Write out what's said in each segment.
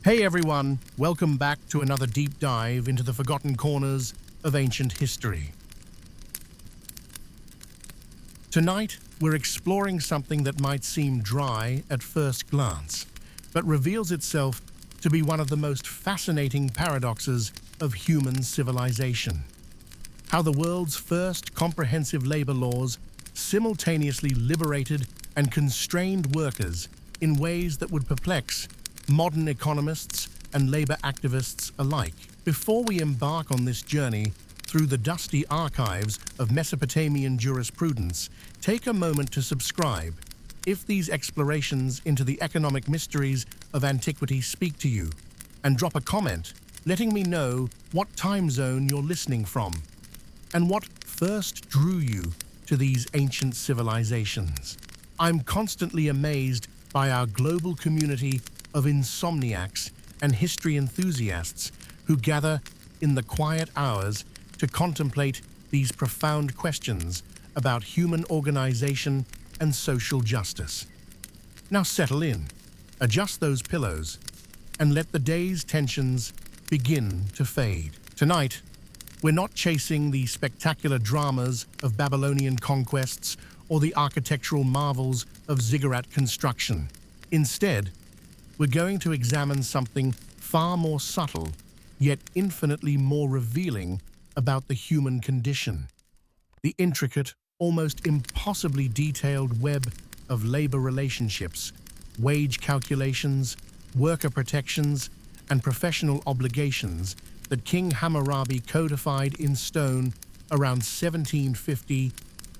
Hey everyone, welcome back to another deep dive into the forgotten corners of ancient history. Tonight, we're exploring something that might seem dry at first glance, but reveals itself to be one of the most fascinating paradoxes of human civilization. How the world's first comprehensive labor laws simultaneously liberated and constrained workers in ways that would perplex modern economists and labor activists alike. Before we embark on this journey through the dusty archives of Mesopotamian jurisprudence, take a moment to subscribe if these explorations into the economic mysteries of antiquity speak to you, and drop a comment letting me know what time zone you're listening from and what first drew you to these ancient civilizations. I'm constantly amazed by our global community of insomniacs and history enthusiasts who gather in the quiet hours to contemplate these profound questions about human organization and social justice. Now settle in, adjust those pillows, and let the day's tensions begin to fade. Tonight, we're not chasing the spectacular dramas of Babylonian conquests or the architectural marvels of ziggurat construction. Instead, we're going to examine something far more subtle, yet infinitely more revealing about the human condition. The intricate, almost impossibly detailed web of labor relationships, wage calculations, worker protections, and professional obligations that King Hammurabi codified in stone around 1750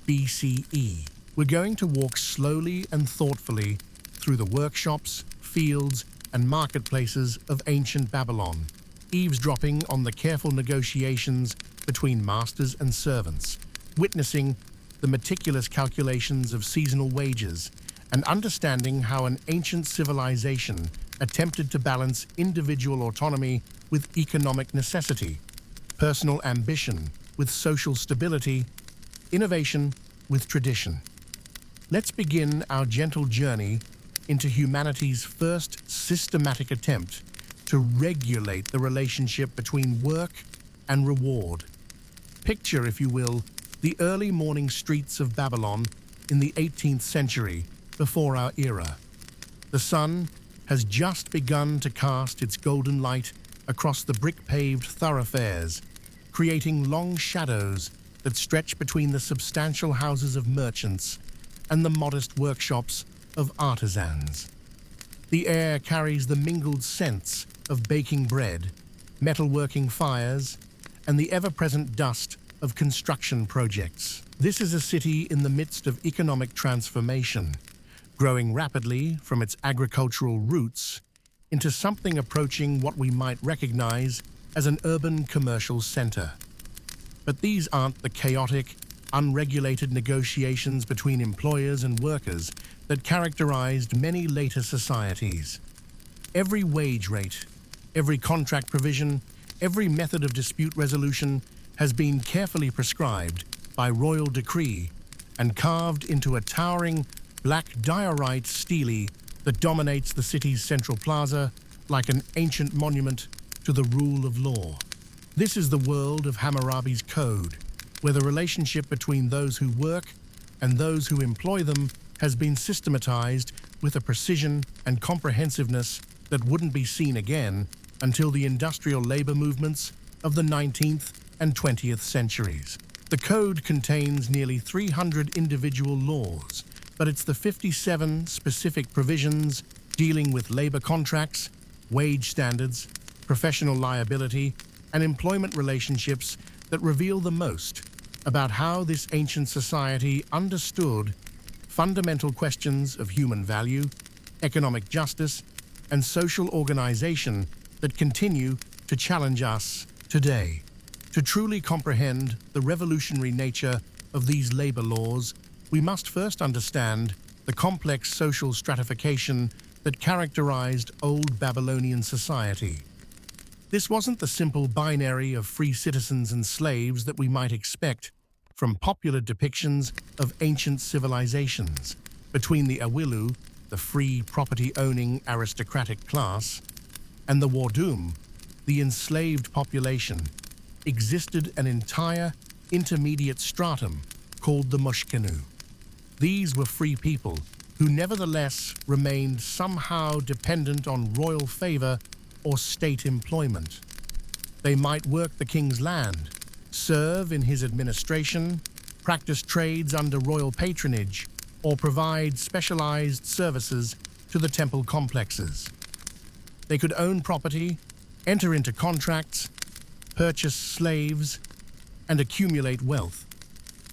BCE. We're going to walk slowly and thoughtfully through the workshops, fields, and marketplaces of ancient Babylon, eavesdropping on the careful negotiations between masters and servants, witnessing the meticulous calculations of seasonal wages, and understanding how an ancient civilization attempted to balance individual autonomy with economic necessity, personal ambition with social stability, innovation with tradition. Let's begin our gentle journey into humanity's first systematic attempt to regulate the relationship between work and reward. Picture, if you will, the early morning streets of Babylon in the 18th century before our era. The sun has just begun to cast its golden light across the brick-paved thoroughfares, creating long shadows that stretch between the substantial houses of merchants and the modest workshops of artisans. The air carries the mingled scents of baking bread, metalworking fires, and the ever-present dust of construction projects. This is a city in the midst of economic transformation, growing rapidly from its agricultural roots into something approaching what we might recognize as an urban commercial center. But these aren't the chaotic, unregulated negotiations between employers and workers that characterized many later societies. Every wage rate, every contract provision, every method of dispute resolution has been carefully prescribed by royal decree and carved into a towering black diorite stele that dominates the city's central plaza like an ancient monument to the rule of law. This is the world of Hammurabi's code, where the relationship between those who work and those who employ them has been systematized with a precision and comprehensiveness that wouldn't be seen again until the industrial labor movements of the 19th and 20th centuries. The code contains nearly 300 individual laws, but it's the 57 specific provisions dealing with labor contracts, wage standards, professional liability, and employment relationships that reveal the most about how this ancient society understood fundamental questions of human value, economic justice, and social organization that continue to challenge us today. To truly comprehend the revolutionary nature of these labor laws, we must first understand the complex social stratification that characterized old Babylonian society. This wasn't the simple binary of free citizens and slaves that we might expect from popular depictions of ancient civilizations. Between the Awilu, the free property-owning aristocratic class, and the Wardum, the enslaved population, existed an entire intermediate stratum called the Mushkenu. These were free people who nevertheless remained somehow dependent on royal favor or state employment. They might work the king's land, serve in his administration, practice trades under royal patronage, or provide specialized services to the temple complexes. They could own property, enter into contracts, purchase slaves, and accumulate wealth.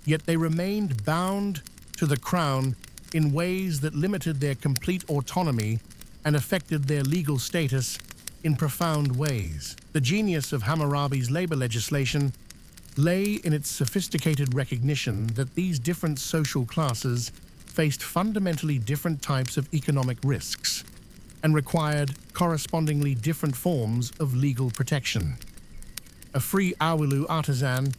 Yet they remained bound to the crown in ways that limited their complete autonomy and affected their legal status in profound ways. The genius of Hammurabi's labor legislation lay in its sophisticated recognition that these different social classes faced fundamentally different types of economic risks and required correspondingly different forms of legal protection. A free Awilu artisan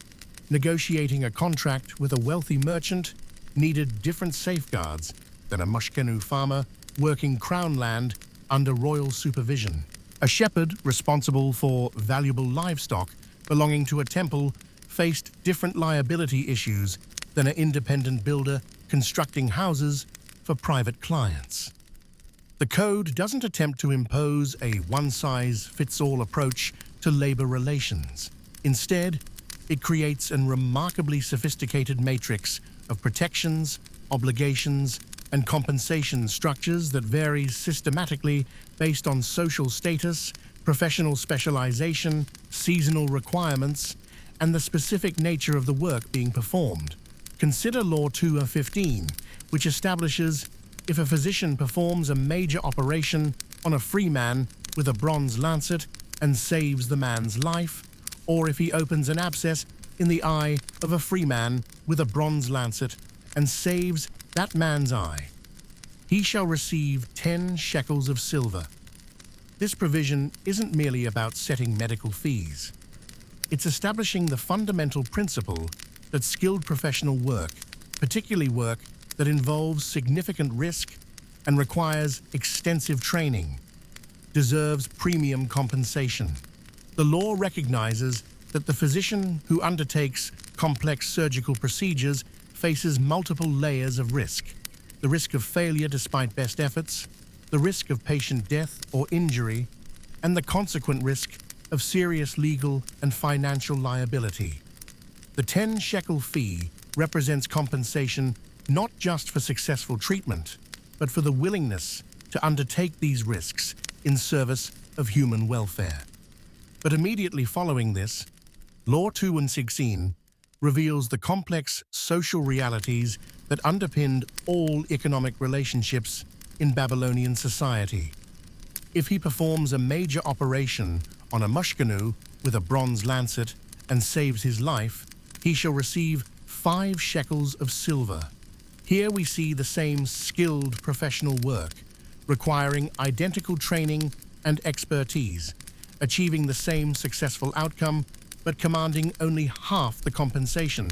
negotiating a contract with a wealthy merchant needed different safeguards than a Mushkenu farmer working crown land under royal supervision. A shepherd responsible for valuable livestock belonging to a temple faced different liability issues than an independent builder constructing houses for private clients. The code doesn't attempt to impose a one-size-fits-all approach to labor relations. Instead, it creates a remarkably sophisticated matrix of protections, obligations, and compensation structures that varies systematically based on social status, professional specialization, seasonal requirements, and the specific nature of the work being performed. Consider Law 2:15, which establishes if a physician performs a major operation on a free man with a bronze lancet and saves the man's life, or if he opens an abscess in the eye of a free man with a bronze lancet and saves that man's eye, he shall receive 10 shekels of silver. This provision isn't merely about setting medical fees. It's establishing the fundamental principle that skilled professional work, particularly work that involves significant risk and requires extensive training, deserves premium compensation. The law recognizes that the physician who undertakes complex surgical procedures faces multiple layers of risk: the risk of failure despite best efforts, the risk of patient death or injury, and the consequent risk of serious legal and financial liability. The 10 shekel fee represents compensation not just for successful treatment, but for the willingness to undertake these risks in service of human welfare. But immediately following this, Law 2:16 reveals the complex social realities that underpinned all economic relationships in Babylonian society. If he performs a major operation on a Mushkenu with a bronze lancet and saves his life, he shall receive 5 shekels of silver. Here we see the same skilled professional work, requiring identical training and expertise, achieving the same successful outcome, but commanding only half the compensation,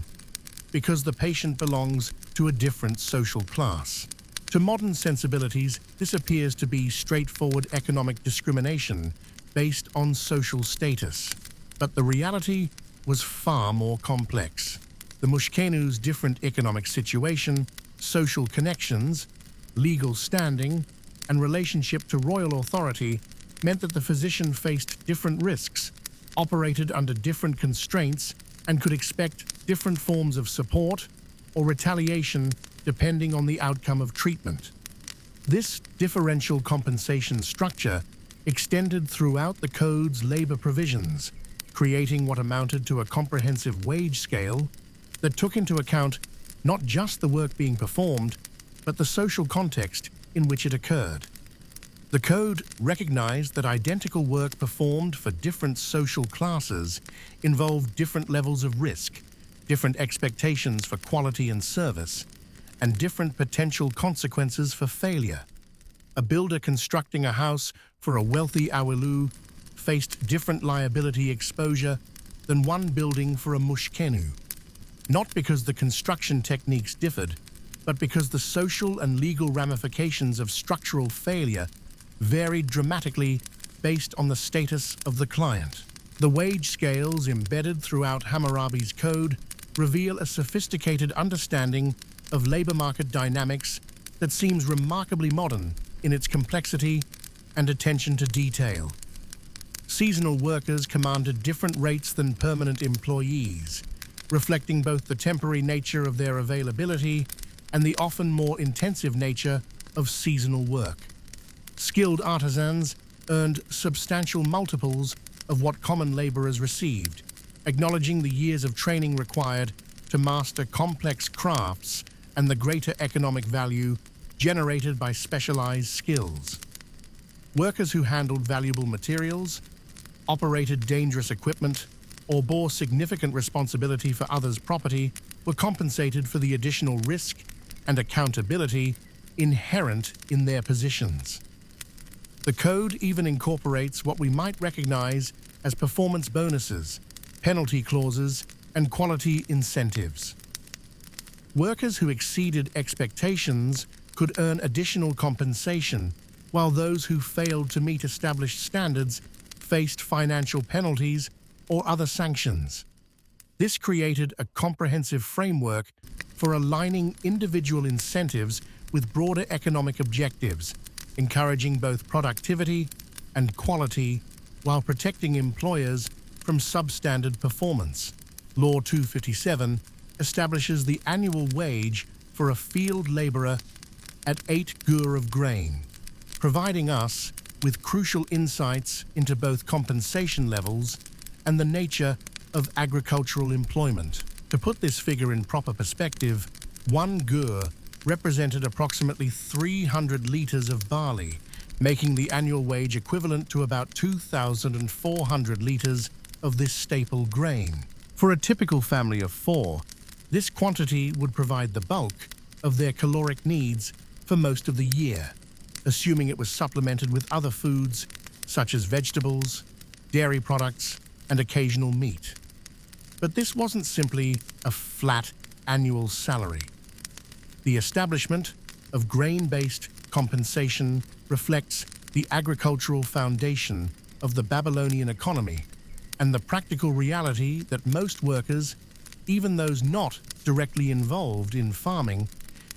because the patient belongs to a different social class. To modern sensibilities, this appears to be straightforward economic discrimination based on social status. But the reality was far more complex. The Mushkenu's different economic situation, social connections, legal standing, and relationship to royal authority meant that the physician faced different risks, operated under different constraints, and could expect different forms of support or retaliation depending on the outcome of treatment. This differential compensation structure extended throughout the code's labor provisions, creating what amounted to a comprehensive wage scale that took into account not just the work being performed, but the social context in which it occurred. The code recognized that identical work performed for different social classes involved different levels of risk, different expectations for quality and service, and different potential consequences for failure. A builder constructing a house for a wealthy Awilu faced different liability exposure than one building for a Mushkenu, not because the construction techniques differed, but because the social and legal ramifications of structural failure varied dramatically based on the status of the client. The wage scales embedded throughout Hammurabi's code reveal a sophisticated understanding of labor market dynamics that seems remarkably modern in its complexity and attention to detail. Seasonal workers commanded different rates than permanent employees, reflecting both the temporary nature of their availability and the often more intensive nature of seasonal work. Skilled artisans earned substantial multiples of what common laborers received, acknowledging the years of training required to master complex crafts and the greater economic value generated by specialized skills. Workers who handled valuable materials, operated dangerous equipment, or bore significant responsibility for others' property were compensated for the additional risk and accountability inherent in their positions. The code even incorporates what we might recognize as performance bonuses, penalty clauses, and quality incentives. Workers who exceeded expectations could earn additional compensation, while those who failed to meet established standards faced financial penalties or other sanctions. This created a comprehensive framework for aligning individual incentives with broader economic objectives, encouraging both productivity and quality while protecting employers from substandard performance. Law 257 establishes the annual wage for a field laborer at 8 gur of grain, providing us with crucial insights into both compensation levels and the nature of agricultural employment. To put this figure in proper perspective, 1 gur represented approximately 300 liters of barley, making the annual wage equivalent to about 2,400 liters of this staple grain. For a typical family of 4, this quantity would provide the bulk of their caloric needs for most of the year, assuming it was supplemented with other foods such as vegetables, dairy products, and occasional meat. But this wasn't simply a flat annual salary. The establishment of grain-based compensation reflects the agricultural foundation of the Babylonian economy and the practical reality that most workers, even those not directly involved in farming,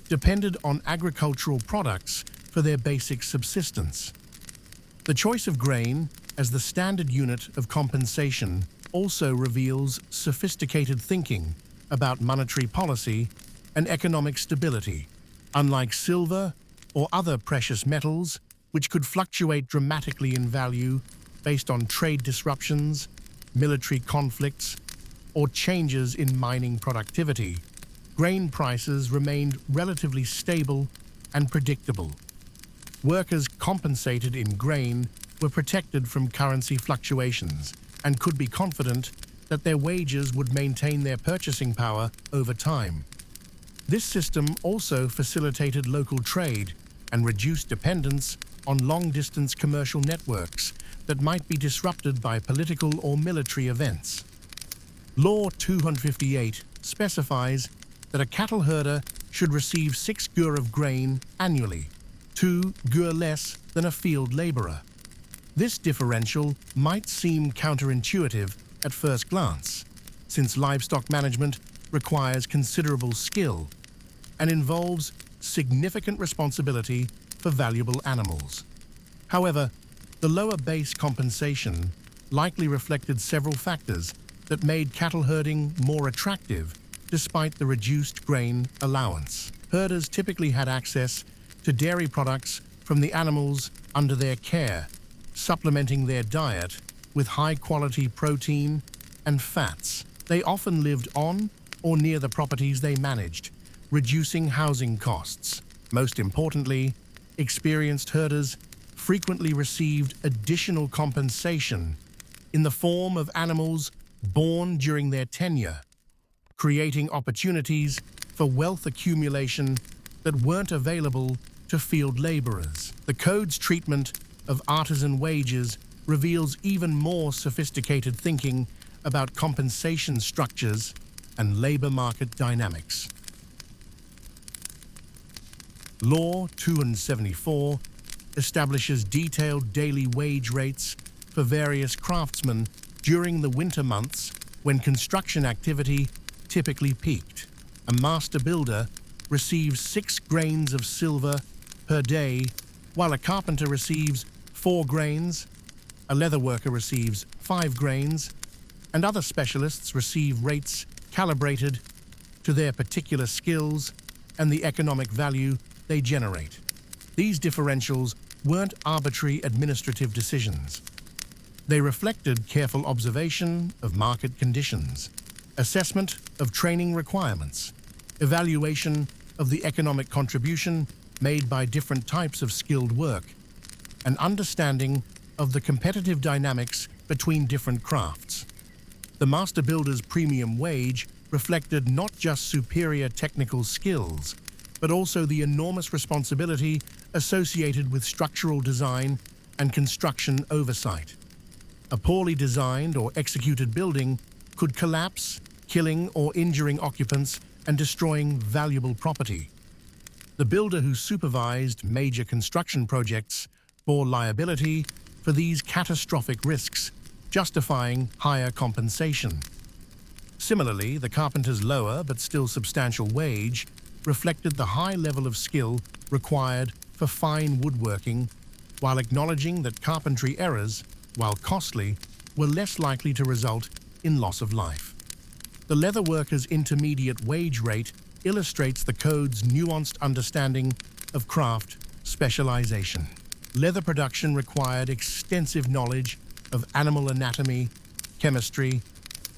depended on agricultural products for their basic subsistence. The choice of grain as the standard unit of compensation also reveals sophisticated thinking about monetary policy and economic stability. Unlike silver or other precious metals, which could fluctuate dramatically in value based on trade disruptions, military conflicts, or changes in mining productivity, grain prices remained relatively stable and predictable. Workers compensated in grain were protected from currency fluctuations and could be confident that their wages would maintain their purchasing power over time. This system also facilitated local trade and reduced dependence on long-distance commercial networks that might be disrupted by political or military events. Law 258 specifies that a cattle herder should receive 6 gur of grain annually, 2 gur less than a field laborer. This differential might seem counterintuitive at first glance, since livestock management requires considerable skill and involves significant responsibility for valuable animals. However, the lower base compensation likely reflected several factors that made cattle herding more attractive despite the reduced grain allowance. Herders typically had access to dairy products from the animals under their care, supplementing their diet with high-quality protein and fats. They often lived on or near the properties they managed, reducing housing costs. Most importantly, experienced herders frequently received additional compensation in the form of animals born during their tenure, creating opportunities for wealth accumulation that weren't available to field laborers. The code's treatment of artisan wages reveals even more sophisticated thinking about compensation structures and labor market dynamics. Law 274 establishes detailed daily wage rates for various craftsmen during the winter months when construction activity typically peaked. A master builder receives 6 grains of silver per day, while a carpenter receives 4 grains, a leather worker receives 5 grains, and other specialists receive rates calibrated to their particular skills and the economic value they generate. These differentials weren't arbitrary administrative decisions. They reflected careful observation of market conditions, assessment of training requirements, evaluation of the economic contribution made by different types of skilled work, and understanding of the competitive dynamics between different crafts. The master builder's premium wage reflected not just superior technical skills, but also the enormous responsibility associated with structural design and construction oversight. A poorly designed or executed building could collapse, killing or injuring occupants and destroying valuable property. The builder who supervised major construction projects bore liability for these catastrophic risks, justifying higher compensation. Similarly, the carpenter's lower but still substantial wage reflected the high level of skill required for fine woodworking, while acknowledging that carpentry errors, while costly, were less likely to result in loss of life. The leather worker's intermediate wage rate illustrates the code's nuanced understanding of craft specialization. Leather production required extensive knowledge of animal anatomy, chemistry,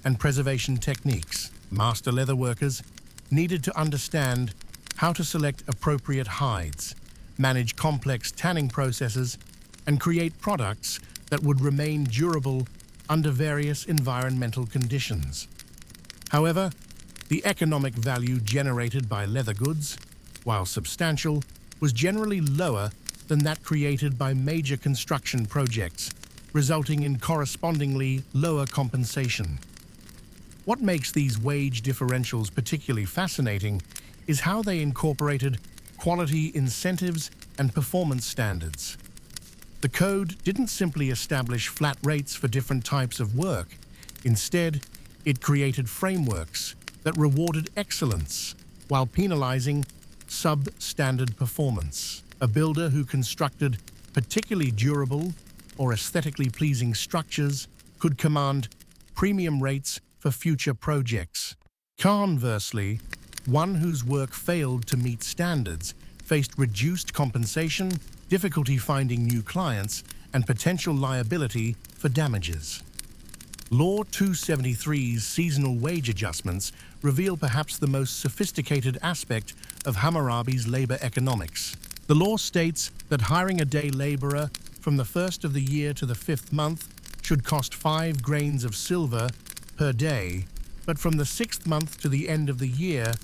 and preservation techniques. Master leather workers needed to understand how to select appropriate hides, manage complex tanning processes, and create products that would remain durable under various environmental conditions. However, the economic value generated by leather goods, while substantial, was generally lower than that created by major construction projects, resulting in correspondingly lower compensation. What makes these wage differentials particularly fascinating is how they incorporated quality incentives and performance standards. The code didn't simply establish flat rates for different types of work. Instead, it created frameworks that rewarded excellence while penalizing substandard performance. A builder who constructed particularly durable or aesthetically pleasing structures could command premium rates for future projects. Conversely, one whose work failed to meet standards faced reduced compensation, difficulty finding new clients, and potential liability for damages. Law 273's seasonal wage adjustments reveal perhaps the most sophisticated aspect of Hammurabi's labor economics. The law states that hiring a day laborer from the first of the year to the 5th month should cost 5 grains of silver per day, but from the 6th month to the end of the year,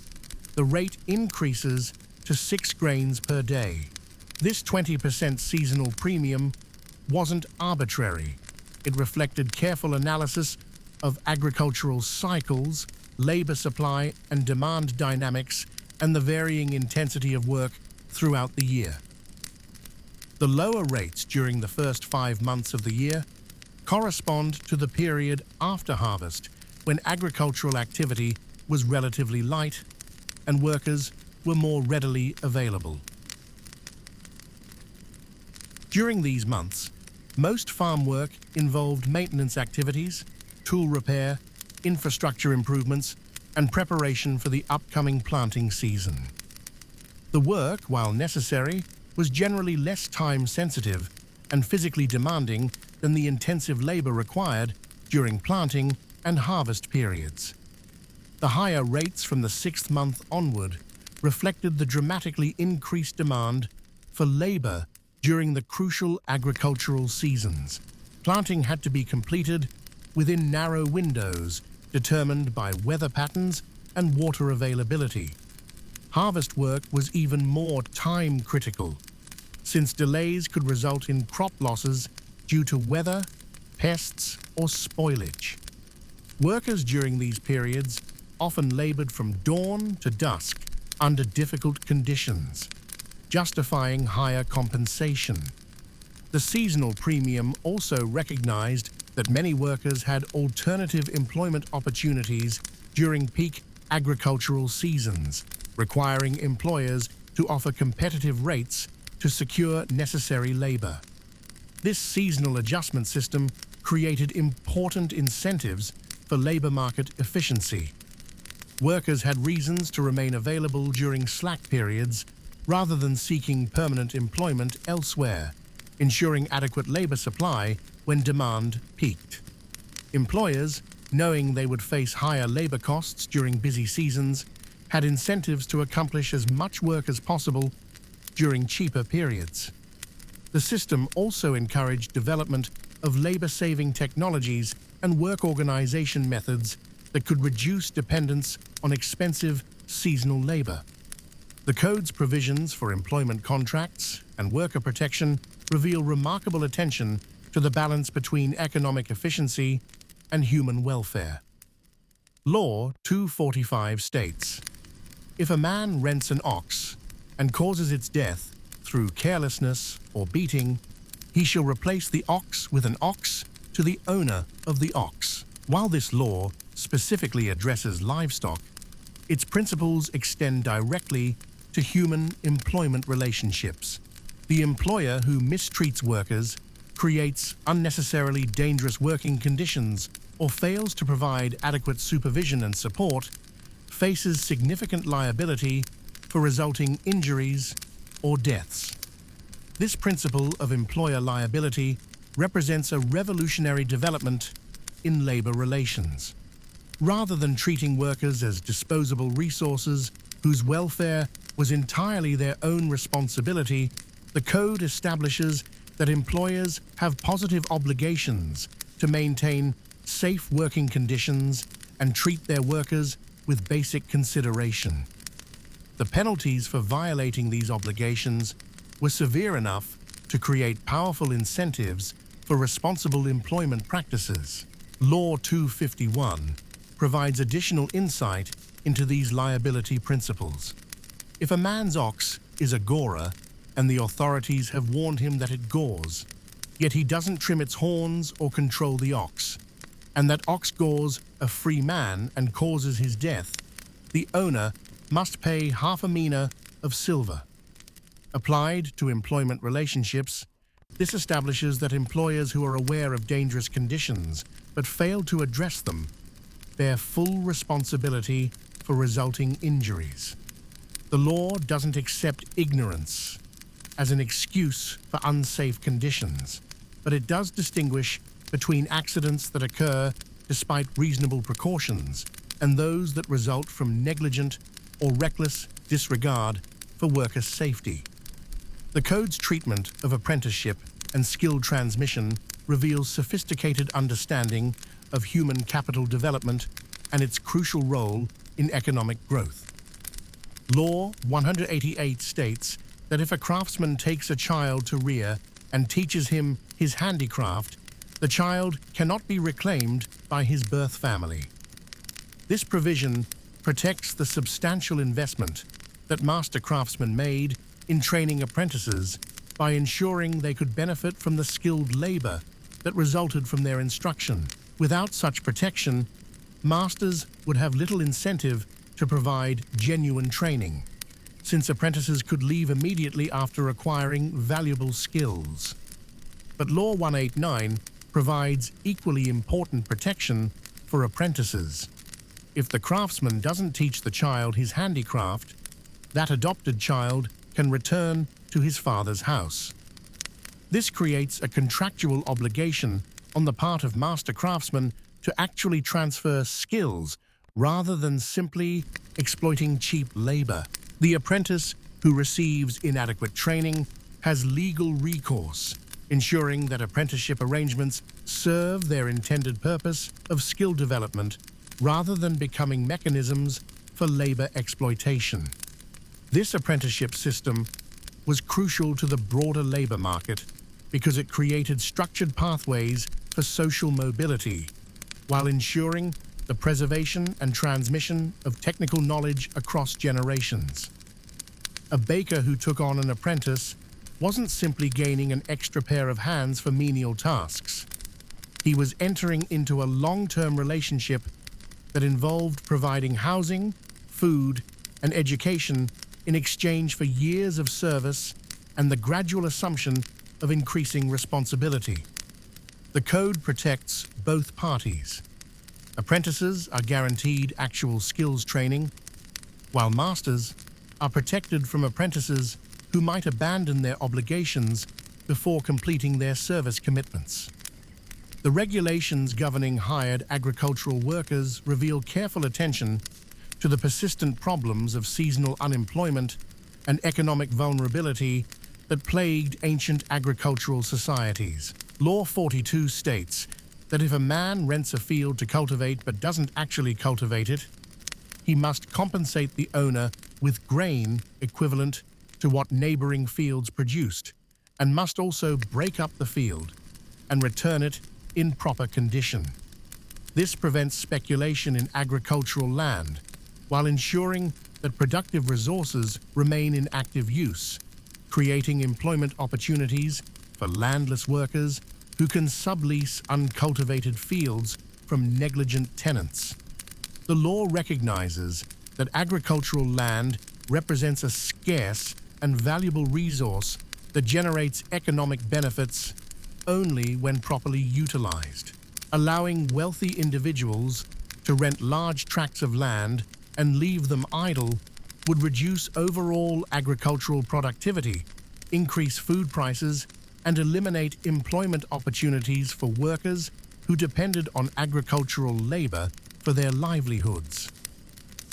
the rate increases to 6 grains per day. This 20% seasonal premium wasn't arbitrary. It reflected careful analysis of agricultural cycles, labor supply and demand dynamics, and the varying intensity of work throughout the year. The lower rates during the first 5 months of the year correspond to the period after harvest, when agricultural activity was relatively light and workers were more readily available. During these months, most farm work involved maintenance activities, tool repair, infrastructure improvements, and preparation for the upcoming planting season. The work, while necessary, was generally less time-sensitive and physically demanding than the intensive labor required during planting and harvest periods. The higher rates from the 6th month onward reflected the dramatically increased demand for labor during the crucial agricultural seasons. Planting had to be completed within narrow windows determined by weather patterns and water availability. Harvest work was even more time-critical, since delays could result in crop losses due to weather, pests, or spoilage. Workers during these periods often labored from dawn to dusk under difficult conditions, justifying higher compensation. The seasonal premium also recognized that many workers had alternative employment opportunities during peak agricultural seasons, requiring employers to offer competitive rates to secure necessary labor. This seasonal adjustment system created important incentives for labor market efficiency. Workers had reasons to remain available during slack periods rather than seeking permanent employment elsewhere, ensuring adequate labor supply when demand peaked. Employers, knowing they would face higher labor costs during busy seasons, had incentives to accomplish as much work as possible during cheaper periods. The system also encouraged development of labor-saving technologies and work organization methods that could reduce dependence on expensive seasonal labor. The Code's provisions for employment contracts and worker protection reveal remarkable attention to the balance between economic efficiency and human welfare. Law 245 states, "If a man rents an ox and causes its death through carelessness or beating, he shall replace the ox with an ox to the owner of the ox." While this law specifically addresses livestock, its principles extend directly to human employment relationships. The employer who mistreats workers, creates unnecessarily dangerous working conditions, or fails to provide adequate supervision and support, faces significant liability for resulting injuries or deaths. This principle of employer liability represents a revolutionary development in labor relations. Rather than treating workers as disposable resources whose welfare was entirely their own responsibility, the Code establishes that employers have positive obligations to maintain safe working conditions and treat their workers with basic consideration. The penalties for violating these obligations were severe enough to create powerful incentives for responsible employment practices. Law 251 provides additional insight into these liability principles. If a man's ox is a gorer, and the authorities have warned him that it gores, yet he doesn't trim its horns or control the ox, and that ox gores a free man and causes his death, the owner must pay half a mina of silver. Applied to employment relationships, this establishes that employers who are aware of dangerous conditions but fail to address them bear full responsibility for resulting injuries. The law doesn't accept ignorance as an excuse for unsafe conditions, but it does distinguish between accidents that occur despite reasonable precautions and those that result from negligent or reckless disregard for worker safety. The Code's treatment of apprenticeship and skill transmission reveals sophisticated understanding of human capital development and its crucial role in economic growth. Law 188 states that if a craftsman takes a child to rear and teaches him his handicraft, the child cannot be reclaimed by his birth family. This provision protects the substantial investment that master craftsmen made in training apprentices by ensuring they could benefit from the skilled labor that resulted from their instruction. Without such protection, masters would have little incentive to provide genuine training, since apprentices could leave immediately after acquiring valuable skills. But Law 189 provides equally important protection for apprentices. If the craftsman doesn't teach the child his handicraft, that adopted child can return to his father's house. This creates a contractual obligation on the part of master craftsmen to actually transfer skills rather than simply exploiting cheap labor. The apprentice who receives inadequate training has legal recourse, ensuring that apprenticeship arrangements serve their intended purpose of skill development rather than becoming mechanisms for labor exploitation. This apprenticeship system was crucial to the broader labor market because it created structured pathways for social mobility while ensuring the preservation and transmission of technical knowledge across generations. A baker who took on an apprentice wasn't simply gaining an extra pair of hands for menial tasks. He was entering into a long-term relationship that involved providing housing, food, and education in exchange for years of service and the gradual assumption of increasing responsibility. The code protects both parties. Apprentices are guaranteed actual skills training, while masters are protected from apprentices who might abandon their obligations before completing their service commitments. The regulations governing hired agricultural workers reveal careful attention to the persistent problems of seasonal unemployment and economic vulnerability that plagued ancient agricultural societies. Law 42 states that if a man rents a field to cultivate but doesn't actually cultivate it, he must compensate the owner with grain equivalent to what neighboring fields produced, and must also break up the field and return it in proper condition. This prevents speculation in agricultural land, while ensuring that productive resources remain in active use, creating employment opportunities for landless workers who can sublease uncultivated fields from negligent tenants. The law recognizes that agricultural land represents a scarce and valuable resource that generates economic benefits only when properly utilized. Allowing wealthy individuals to rent large tracts of land and leave them idle would reduce overall agricultural productivity, increase food prices, and eliminate employment opportunities for workers who depended on agricultural labor for their livelihoods.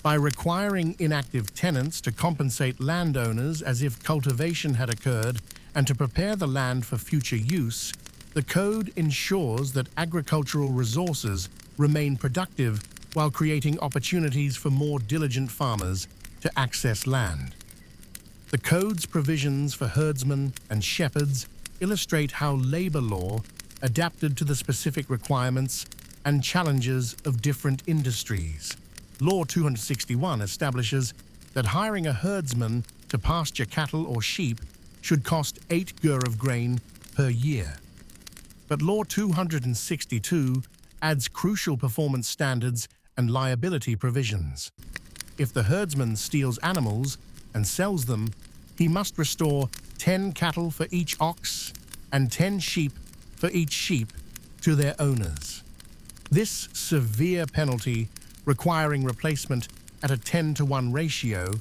By requiring inactive tenants to compensate landowners as if cultivation had occurred and to prepare the land for future use, the code ensures that agricultural resources remain productive while creating opportunities for more diligent farmers to access land. The code's provisions for herdsmen and shepherds illustrate how labor law adapted to the specific requirements and challenges of different industries. Law 261 establishes that hiring a herdsman to pasture cattle or sheep should cost 8 gur of grain per year. But Law 262 adds crucial performance standards and liability provisions. If the herdsman steals animals and sells them, he must restore 10 cattle for each ox and 10 sheep for each sheep to their owners. This severe penalty, requiring replacement at a 10-to-1 ratio,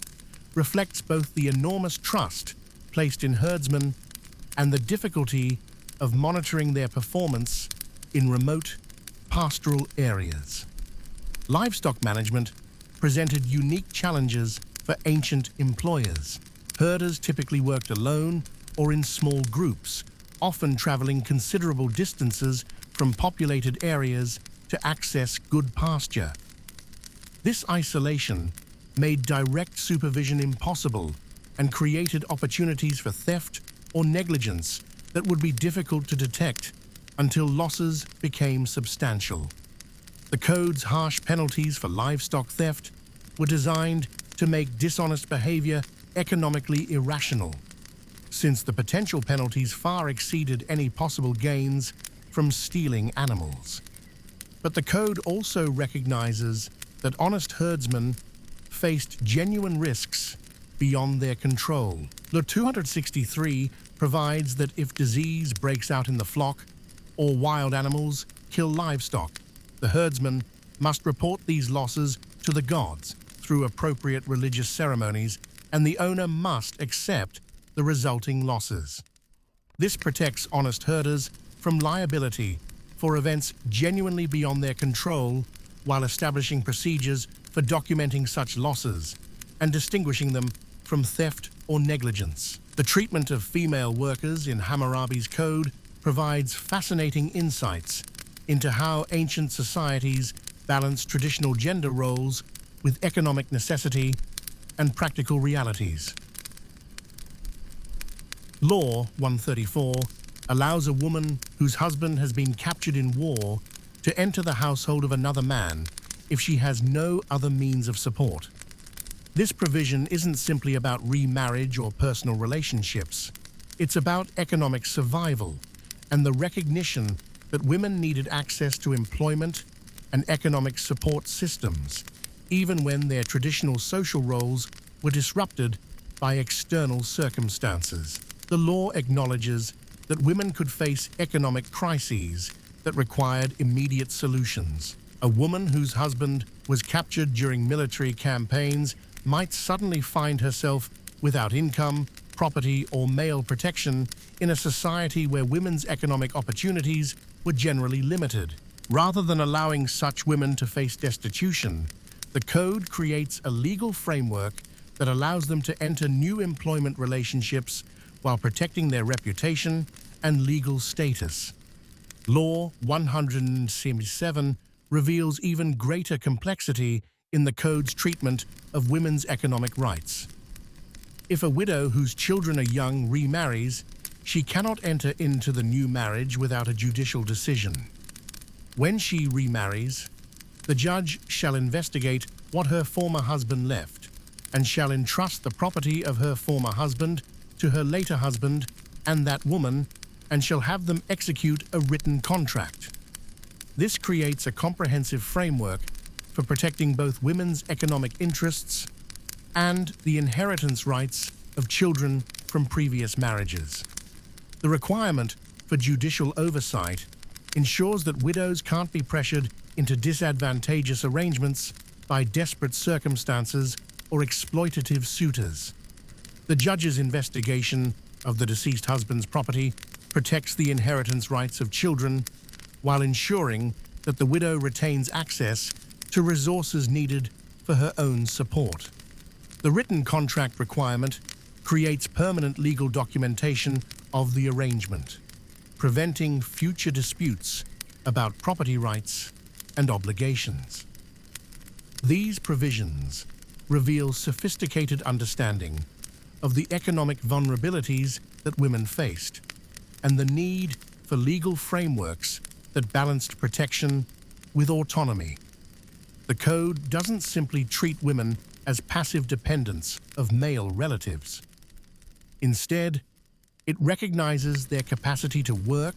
reflects both the enormous trust placed in herdsmen and the difficulty of monitoring their performance in remote pastoral areas. Livestock management presented unique challenges for ancient employers. Herders typically worked alone or in small groups, often traveling considerable distances from populated areas to access good pasture. This isolation made direct supervision impossible and created opportunities for theft or negligence that would be difficult to detect until losses became substantial. The code's harsh penalties for livestock theft were designed to make dishonest behavior economically irrational, since the potential penalties far exceeded any possible gains from stealing animals. But the code also recognizes that honest herdsmen faced genuine risks beyond their control. Law 263 provides that if disease breaks out in the flock or wild animals kill livestock, the herdsman must report these losses to the gods through appropriate religious ceremonies, and the owner must accept the resulting losses. This protects honest herders from liability for events genuinely beyond their control, while establishing procedures for documenting such losses and distinguishing them from theft or negligence. The treatment of female workers in Hammurabi's code provides fascinating insights into how ancient societies balanced traditional gender roles with economic necessity and practical realities. Law 134 allows a woman whose husband has been captured in war to enter the household of another man if she has no other means of support. This provision isn't simply about remarriage or personal relationships. It's about economic survival and the recognition that women needed access to employment and economic support systems, even when their traditional social roles were disrupted by external circumstances. The law acknowledges that women could face economic crises that required immediate solutions. A woman whose husband was captured during military campaigns might suddenly find herself without income, property, or male protection in a society where women's economic opportunities were generally limited. Rather than allowing such women to face destitution, the code creates a legal framework that allows them to enter new employment relationships while protecting their reputation and legal status. Law 177 reveals even greater complexity in the code's treatment of women's economic rights. If a widow whose children are young remarries, she cannot enter into the new marriage without a judicial decision. When she remarries, the judge shall investigate what her former husband left and shall entrust the property of her former husband to her later husband and that woman, and shall have them execute a written contract. This creates a comprehensive framework for protecting both women's economic interests and the inheritance rights of children from previous marriages. The requirement for judicial oversight ensures that widows can't be pressured into disadvantageous arrangements by desperate circumstances or exploitative suitors. The judge's investigation of the deceased husband's property protects the inheritance rights of children while ensuring that the widow retains access to resources needed for her own support. The written contract requirement creates permanent legal documentation of the arrangement, preventing future disputes about property rights and obligations. These provisions reveal sophisticated understanding of the economic vulnerabilities that women faced and the need for legal frameworks that balanced protection with autonomy. The code doesn't simply treat women as passive dependents of male relatives. Instead, it recognizes their capacity to work,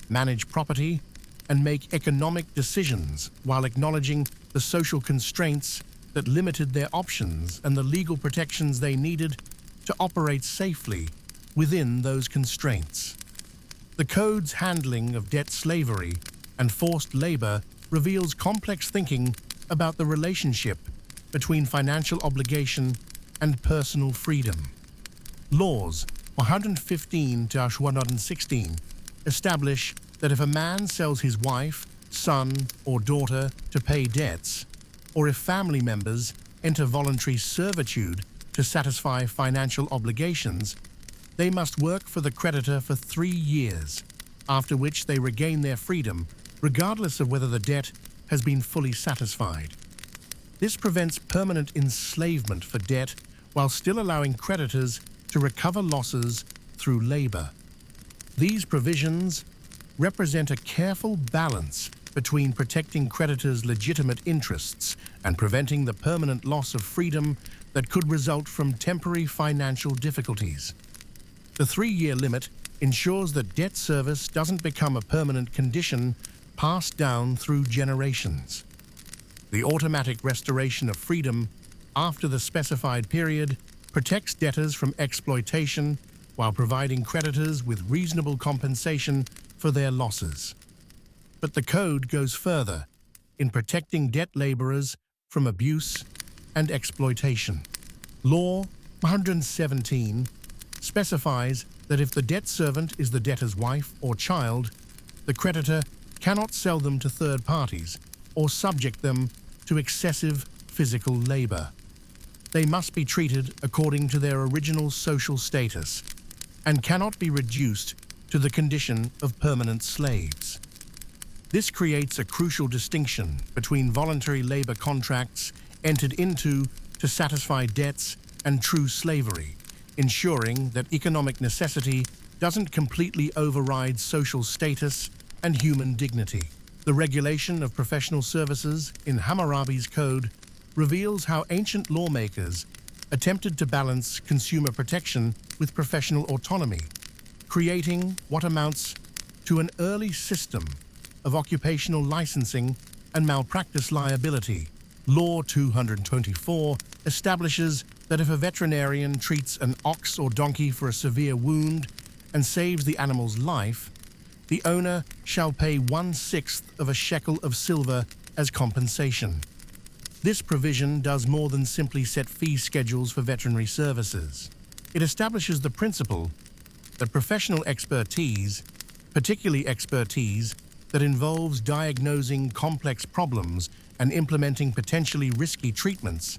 manage property, and make economic decisions while acknowledging the social constraints that limited their options and the legal protections they needed to operate safely within those constraints. The code's handling of debt slavery and forced labor reveals complex thinking about the relationship between financial obligation and personal freedom. Laws 115-116 establish that if a man sells his wife, son, or daughter to pay debts, or if family members enter voluntary servitude to satisfy financial obligations, they must work for the creditor for 3 years, after which they regain their freedom, regardless of whether the debt has been fully satisfied. This prevents permanent enslavement for debt while still allowing creditors to recover losses through labor. These provisions represent a careful balance between protecting creditors' legitimate interests and preventing the permanent loss of freedom that could result from temporary financial difficulties. The 3-year limit ensures that debt service doesn't become a permanent condition passed down through generations. The automatic restoration of freedom after the specified period protects debtors from exploitation while providing creditors with reasonable compensation for their losses. But the code goes further in protecting debt laborers from abuse and exploitation. Law 117 specifies that if the debt servant is the debtor's wife or child, the creditor cannot sell them to third parties or subject them to excessive physical labor. They must be treated according to their original social status and cannot be reduced to the condition of permanent slaves. This creates a crucial distinction between voluntary labor contracts entered into to satisfy debts and true slavery, ensuring that economic necessity doesn't completely override social status and human dignity. The regulation of professional services in Hammurabi's code reveals how ancient lawmakers attempted to balance consumer protection with professional autonomy, creating what amounts to an early system of occupational licensing and malpractice liability. Law 224 establishes that if a veterinarian treats an ox or donkey for a severe wound and saves the animal's life, the owner shall pay 1/6 of a shekel of silver as compensation. This provision does more than simply set fee schedules for veterinary services. It establishes the principle that professional expertise, particularly expertise that involves diagnosing complex problems and implementing potentially risky treatments,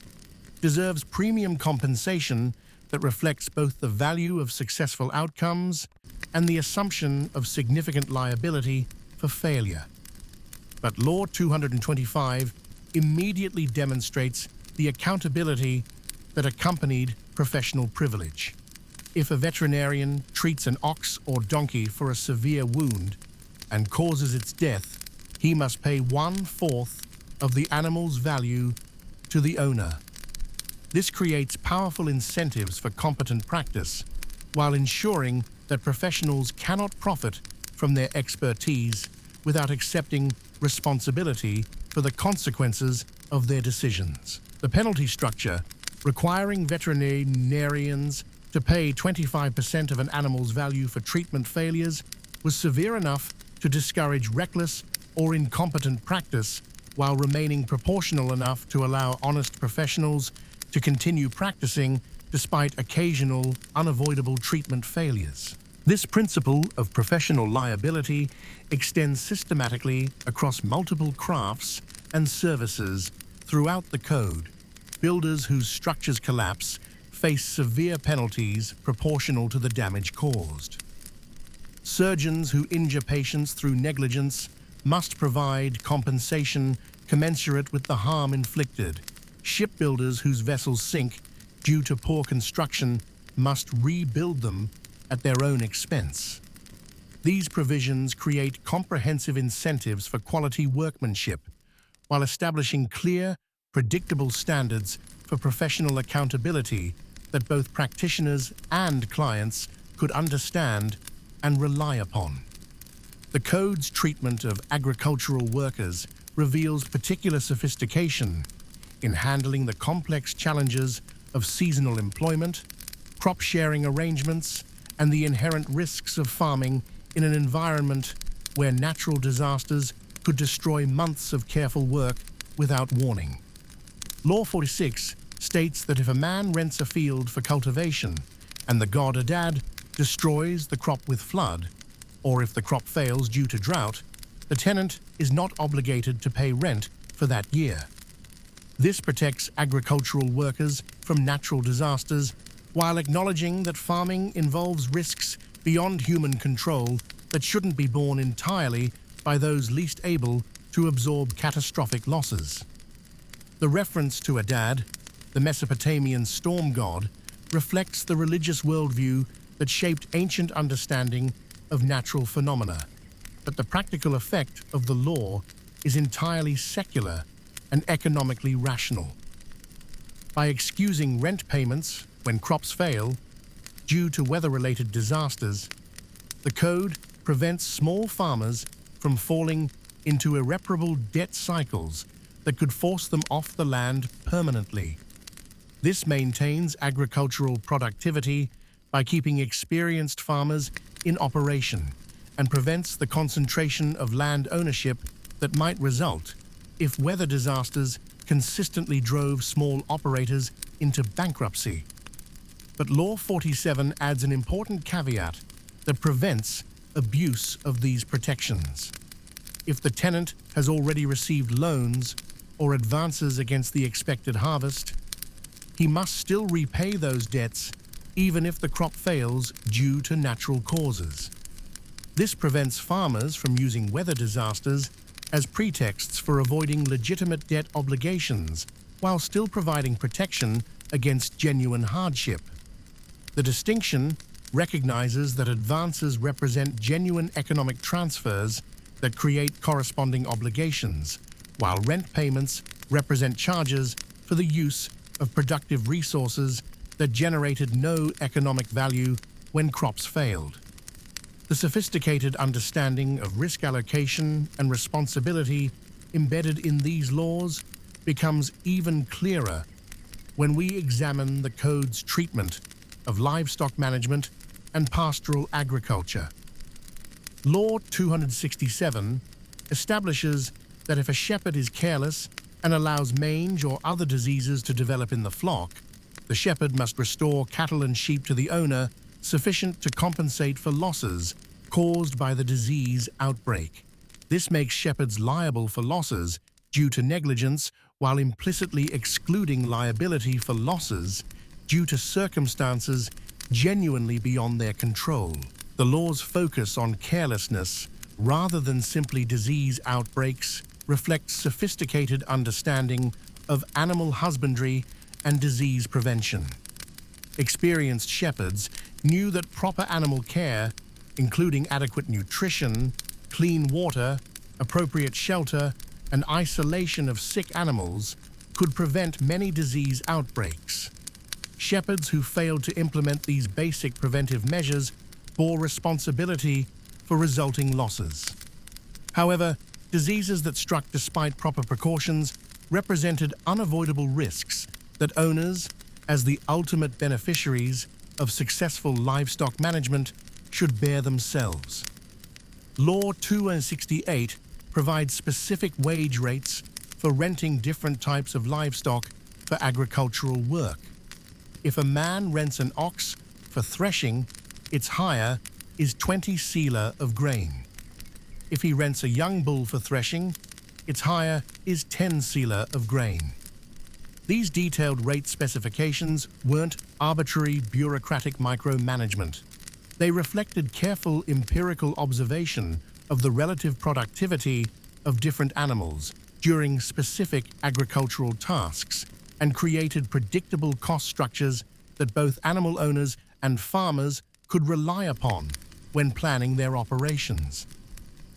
deserves premium compensation that reflects both the value of successful outcomes and the assumption of significant liability for failure. But Law 225 immediately demonstrates the accountability that accompanied professional privilege. If a veterinarian treats an ox or donkey for a severe wound and causes its death, he must pay 1/4 of the animal's value to the owner. This creates powerful incentives for competent practice, while ensuring that professionals cannot profit from their expertise without accepting responsibility for the consequences of their decisions. The penalty structure, requiring veterinarians to pay 25% of an animal's value for treatment failures, was severe enough to discourage reckless or incompetent practice while remaining proportional enough to allow honest professionals to continue practicing despite occasional, unavoidable treatment failures. This principle of professional liability extends systematically across multiple crafts and services throughout the code. Builders whose structures collapse face severe penalties proportional to the damage caused. Surgeons who injure patients through negligence must provide compensation commensurate with the harm inflicted. Shipbuilders whose vessels sink due to poor construction must rebuild them at their own expense. These provisions create comprehensive incentives for quality workmanship, while establishing clear, predictable standards for professional accountability that both practitioners and clients could understand and rely upon. The code's treatment of agricultural workers reveals particular sophistication in handling the complex challenges of seasonal employment, crop sharing arrangements, and the inherent risks of farming in an environment where natural disasters could destroy months of careful work without warning. Law 46 states that if a man rents a field for cultivation and the god Adad destroys the crop with flood, or if the crop fails due to drought, the tenant is not obligated to pay rent for that year. This protects agricultural workers from natural disasters while acknowledging that farming involves risks beyond human control that shouldn't be borne entirely by those least able to absorb catastrophic losses. The reference to Adad, the Mesopotamian storm god, reflects the religious worldview that shaped ancient understanding of natural phenomena, but the practical effect of the law is entirely secular and economically rational. By excusing rent payments when crops fail due to weather-related disasters, the code prevents small farmers from falling into irreparable debt cycles that could force them off the land permanently. This maintains agricultural productivity by keeping experienced farmers in operation and prevents the concentration of land ownership that might result if weather disasters consistently drove small operators into bankruptcy. But Law 47 adds an important caveat that prevents abuse of these protections. If the tenant has already received loans or advances against the expected harvest, he must still repay those debts even if the crop fails due to natural causes. This prevents farmers from using weather disasters as pretexts for avoiding legitimate debt obligations while still providing protection against genuine hardship. The distinction recognizes that advances represent genuine economic transfers that create corresponding obligations, while rent payments represent charges for the use of productive resources that generated no economic value when crops failed. The sophisticated understanding of risk allocation and responsibility embedded in these laws becomes even clearer when we examine the code's treatment of livestock management and pastoral agriculture. Law 267 establishes that if a shepherd is careless and allows mange or other diseases to develop in the flock, the shepherd must restore cattle and sheep to the owner sufficient to compensate for losses caused by the disease outbreak. This makes shepherds liable for losses due to negligence while implicitly excluding liability for losses due to circumstances genuinely beyond their control. The law's focus on carelessness rather than simply disease outbreaks reflects sophisticated understanding of animal husbandry and disease prevention. Experienced shepherds knew that proper animal care, including adequate nutrition, clean water, appropriate shelter, and isolation of sick animals, could prevent many disease outbreaks. Shepherds who failed to implement these basic preventive measures bore responsibility for resulting losses. However, diseases that struck despite proper precautions represented unavoidable risks that owners, as the ultimate beneficiaries of successful livestock management, should bear themselves. Law 268 provides specific wage rates for renting different types of livestock for agricultural work. If a man rents an ox for threshing, its hire is 20 selah of grain. If he rents a young bull for threshing, its hire is 10 selah of grain. These detailed rate specifications weren't arbitrary bureaucratic micromanagement. They reflected careful empirical observation of the relative productivity of different animals during specific agricultural tasks and created predictable cost structures that both animal owners and farmers could rely upon when planning their operations.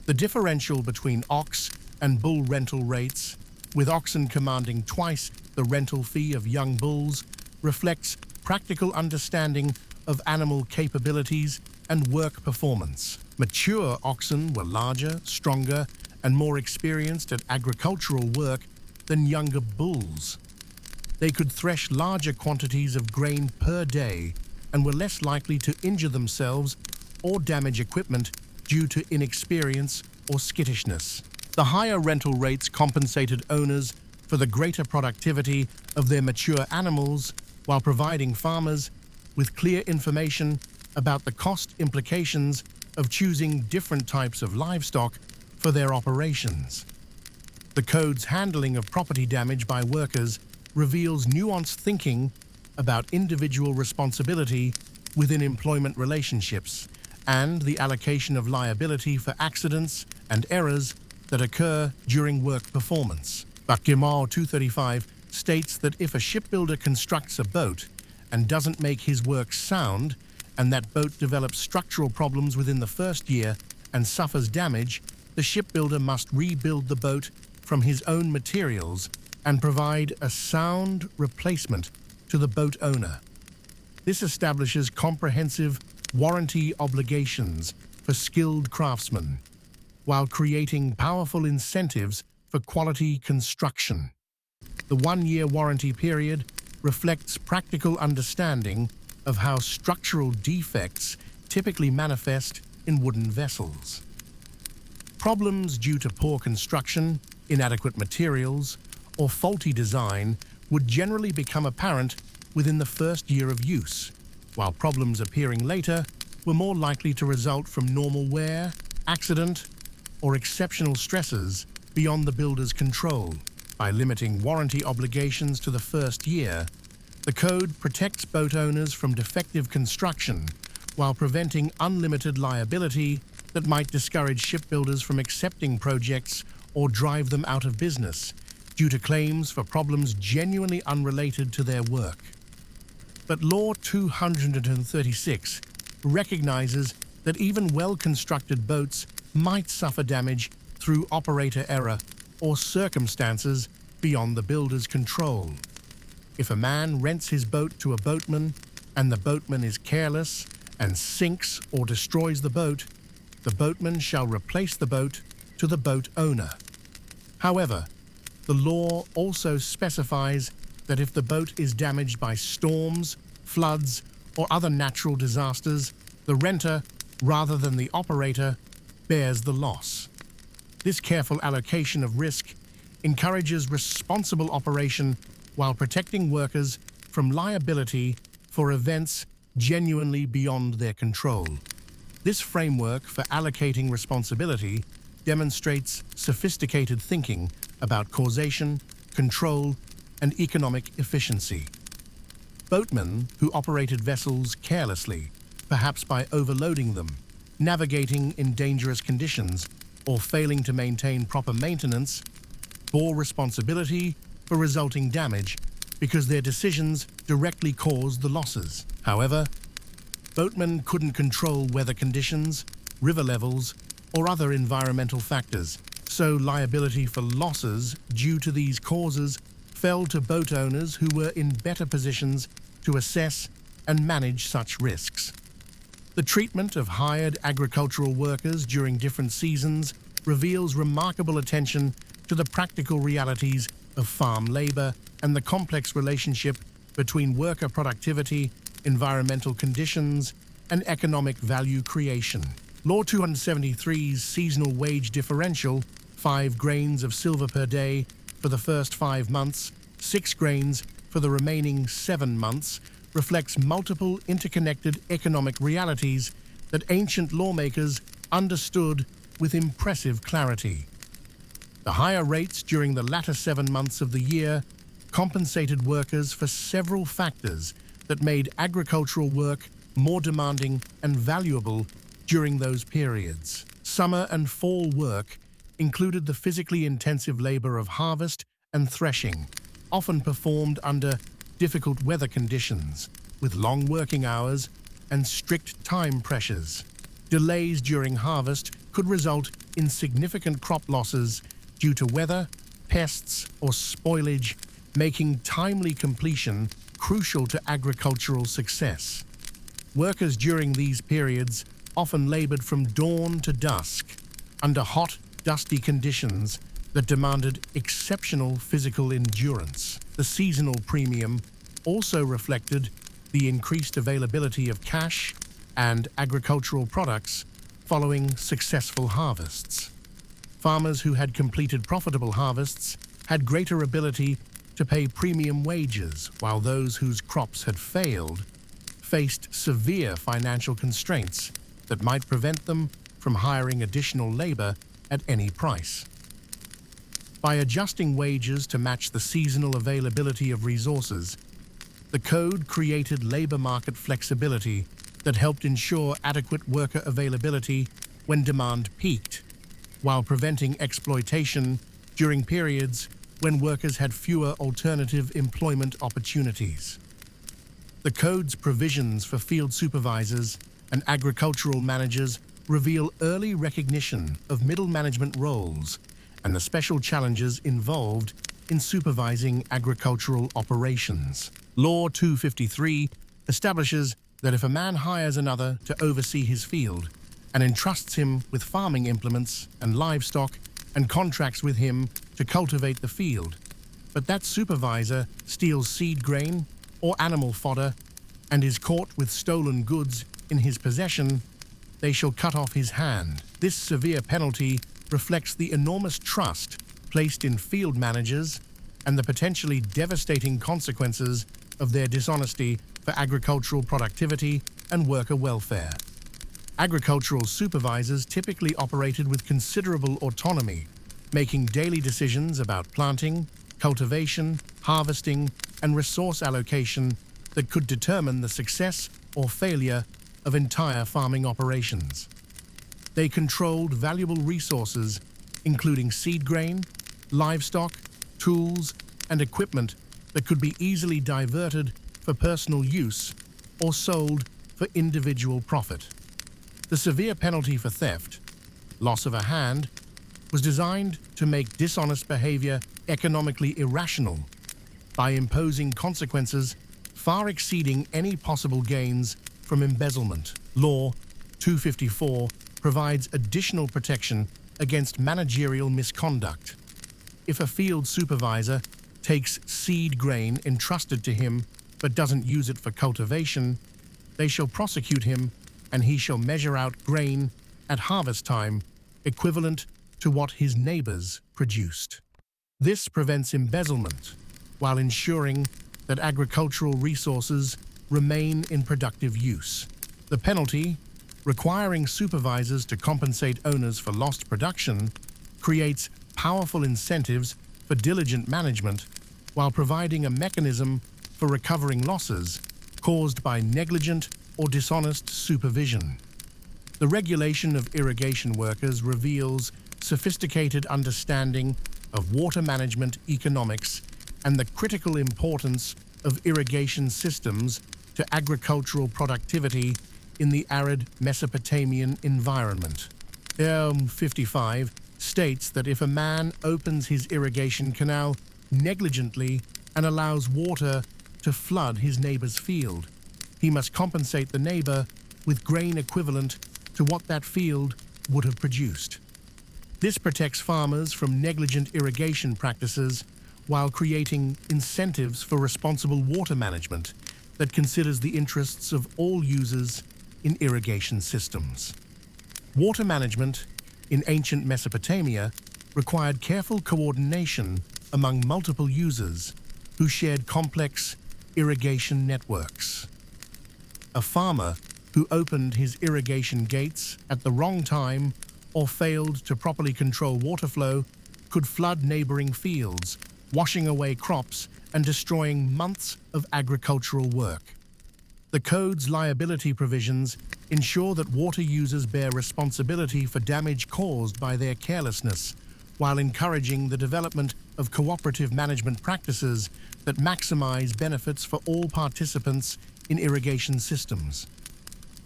The differential between ox and bull rental rates, with oxen commanding twice the rental fee of young bulls, reflects practical understanding of animal capabilities and work performance. Mature oxen were larger, stronger, and more experienced at agricultural work than younger bulls. They could thresh larger quantities of grain per day and were less likely to injure themselves or damage equipment due to inexperience or skittishness. The higher rental rates compensated owners for the greater productivity of their mature animals while providing farmers with clear information about the cost implications of choosing different types of livestock for their operations. The code's handling of property damage by workers reveals nuanced thinking about individual responsibility within employment relationships and the allocation of liability for accidents and errors that occur during work performance. Bakimar 235 states that if a shipbuilder constructs a boat and doesn't make his work sound, and that boat develops structural problems within the first year and suffers damage, the shipbuilder must rebuild the boat from his own materials and provide a sound replacement to the boat owner. This establishes comprehensive warranty obligations for skilled craftsmen, while creating powerful incentives for quality construction. The one-year warranty period reflects practical understanding of how structural defects typically manifest in wooden vessels. Problems due to poor construction, inadequate materials, or faulty design would generally become apparent within the first year of use, while problems appearing later were more likely to result from normal wear, accident, or exceptional stresses beyond the builder's control. By limiting warranty obligations to the first year, the code protects boat owners from defective construction while preventing unlimited liability that might discourage shipbuilders from accepting projects or drive them out of business due to claims for problems genuinely unrelated to their work. But Law 236 recognizes that even well-constructed boats might suffer damage through operator error or circumstances beyond the builder's control. If a man rents his boat to a boatman and the boatman is careless and sinks or destroys the boat, the boatman shall replace the boat to the boat owner. However, the law also specifies that if the boat is damaged by storms, floods, or other natural disasters, the renter, rather than the operator, bears the loss. This careful allocation of risk encourages responsible operation while protecting workers from liability for events genuinely beyond their control. This framework for allocating responsibility demonstrates sophisticated thinking about causation, control, and economic efficiency. Boatmen who operated vessels carelessly, perhaps by overloading them, navigating in dangerous conditions, or failing to maintain proper maintenance, bore responsibility for resulting damage because their decisions directly caused the losses. However, boatmen couldn't control weather conditions, river levels, or other environmental factors, so liability for losses due to these causes fell to boat owners who were in better positions to assess and manage such risks. The treatment of hired agricultural workers during different seasons reveals remarkable attention to the practical realities of farm labor and the complex relationship between worker productivity, environmental conditions, and economic value creation. Law 273's seasonal wage differential, 5 grains of silver per day for the first 5 months, 6 grains for the remaining 7 months, reflects multiple interconnected economic realities that ancient lawmakers understood with impressive clarity. The higher rates during the latter 7 months of the year compensated workers for several factors that made agricultural work more demanding and valuable during those periods. Summer and fall work included the physically intensive labor of harvest and threshing, often performed under difficult weather conditions, with long working hours and strict time pressures. Delays during harvest could result in significant crop losses due to weather, pests, or spoilage, making timely completion crucial to agricultural success. Workers during these periods often labored from dawn to dusk, under hot, dusty conditions that demanded exceptional physical endurance. The seasonal premium also reflected the increased availability of cash and agricultural products following successful harvests. Farmers who had completed profitable harvests had greater ability to pay premium wages, while those whose crops had failed faced severe financial constraints that might prevent them from hiring additional labor at any price. By adjusting wages to match the seasonal availability of resources, the code created labor market flexibility that helped ensure adequate worker availability when demand peaked, while preventing exploitation during periods when workers had fewer alternative employment opportunities. The code's provisions for field supervisors and agricultural managers reveal early recognition of middle management roles and the special challenges involved in supervising agricultural operations. Law 253 establishes that if a man hires another to oversee his field and entrusts him with farming implements and livestock and contracts with him to cultivate the field, but that supervisor steals seed grain or animal fodder and is caught with stolen goods in his possession, they shall cut off his hand. This severe penalty reflects the enormous trust placed in field managers and the potentially devastating consequences of their dishonesty for agricultural productivity and worker welfare. Agricultural supervisors typically operated with considerable autonomy, making daily decisions about planting, cultivation, harvesting, and resource allocation that could determine the success or failure of entire farming operations. They controlled valuable resources, including seed grain, livestock, tools, and equipment that could be easily diverted for personal use or sold for individual profit. The severe penalty for theft, loss of a hand, was designed to make dishonest behavior economically irrational by imposing consequences far exceeding any possible gains from embezzlement. Law 254 provides additional protection against managerial misconduct. If a field supervisor takes seed grain entrusted to him but doesn't use it for cultivation, they shall prosecute him, and he shall measure out grain at harvest time equivalent to what his neighbors produced. This prevents embezzlement while ensuring that agricultural resources remain in productive use. The penalty, requiring supervisors to compensate owners for lost production, creates powerful incentives for diligent management while providing a mechanism for recovering losses caused by negligent or dishonest supervision. The regulation of irrigation workers reveals sophisticated understanding of water management economics and the critical importance of irrigation systems to agricultural productivity in the arid Mesopotamian environment. 55 states that if a man opens his irrigation canal negligently and allows water to flood his neighbor's field, he must compensate the neighbor with grain equivalent to what that field would have produced. This protects farmers from negligent irrigation practices while creating incentives for responsible water management that considers the interests of all users in irrigation systems. Water management in ancient Mesopotamia required careful coordination among multiple users who shared complex irrigation networks. A farmer who opened his irrigation gates at the wrong time or failed to properly control water flow could flood neighboring fields, washing away crops and destroying months of agricultural work. The code's liability provisions ensure that water users bear responsibility for damage caused by their carelessness, while encouraging the development of cooperative management practices that maximize benefits for all participants in irrigation systems.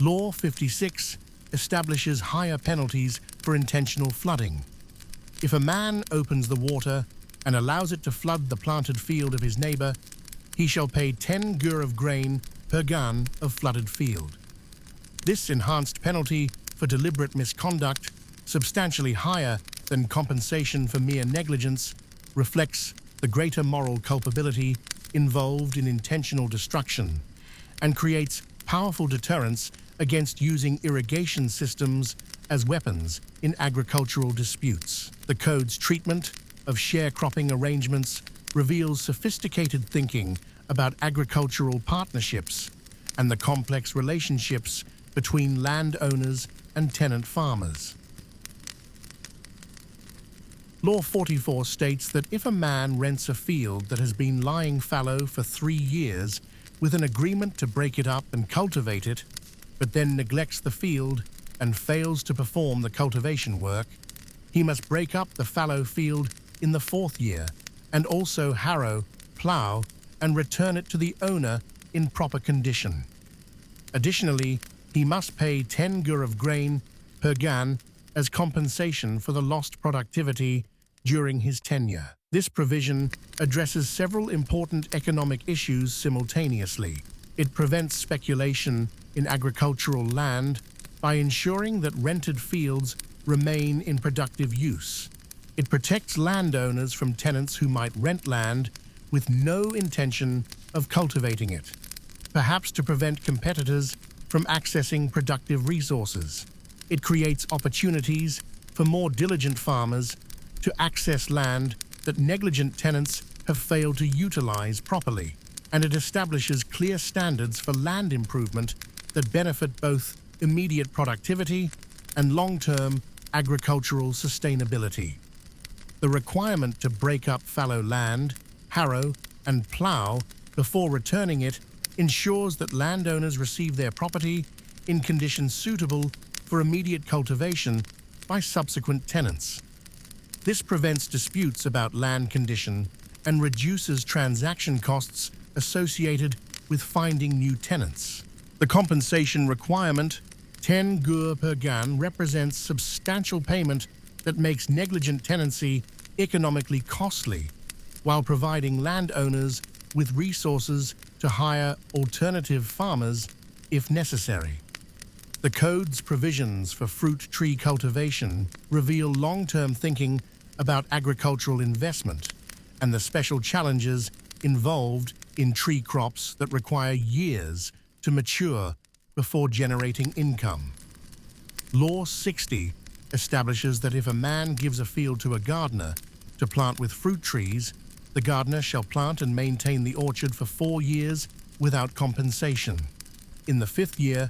Law 56 establishes higher penalties for intentional flooding. If a man opens the water and allows it to flood the planted field of his neighbor, he shall pay 10 gur of grain per gan of flooded field. This enhanced penalty for deliberate misconduct, substantially higher than compensation for mere negligence, reflects the greater moral culpability involved in intentional destruction and creates powerful deterrence against using irrigation systems as weapons in agricultural disputes. The code's treatment of sharecropping arrangements reveals sophisticated thinking about agricultural partnerships and the complex relationships between landowners and tenant farmers. Law 44 states that if a man rents a field that has been lying fallow for 3 years with an agreement to break it up and cultivate it, but then neglects the field and fails to perform the cultivation work, he must break up the fallow field in the 4th year and also harrow, plow, and return it to the owner in proper condition. Additionally, he must pay 10 gur of grain per gan as compensation for the lost productivity during his tenure. This provision addresses several important economic issues simultaneously. It prevents speculation in agricultural land by ensuring that rented fields remain in productive use. It protects landowners from tenants who might rent land with no intention of cultivating it, perhaps to prevent competitors from accessing productive resources. It creates opportunities for more diligent farmers to access land that negligent tenants have failed to utilize properly, and it establishes clear standards for land improvement that benefit both immediate productivity and long-term agricultural sustainability. The requirement to break up fallow land, harrow, and plow before returning it ensures that landowners receive their property in conditions suitable for immediate cultivation by subsequent tenants. This prevents disputes about land condition and reduces transaction costs associated with finding new tenants. The compensation requirement, 10 gur per gan, represents substantial payment that makes negligent tenancy economically costly, while providing landowners with resources to hire alternative farmers if necessary. The code's provisions for fruit tree cultivation reveal long-term thinking about agricultural investment and the special challenges involved in tree crops that require years to mature before generating income. Law 60 establishes that if a man gives a field to a gardener to plant with fruit trees, the gardener shall plant and maintain the orchard for 4 years without compensation. In the 5th year,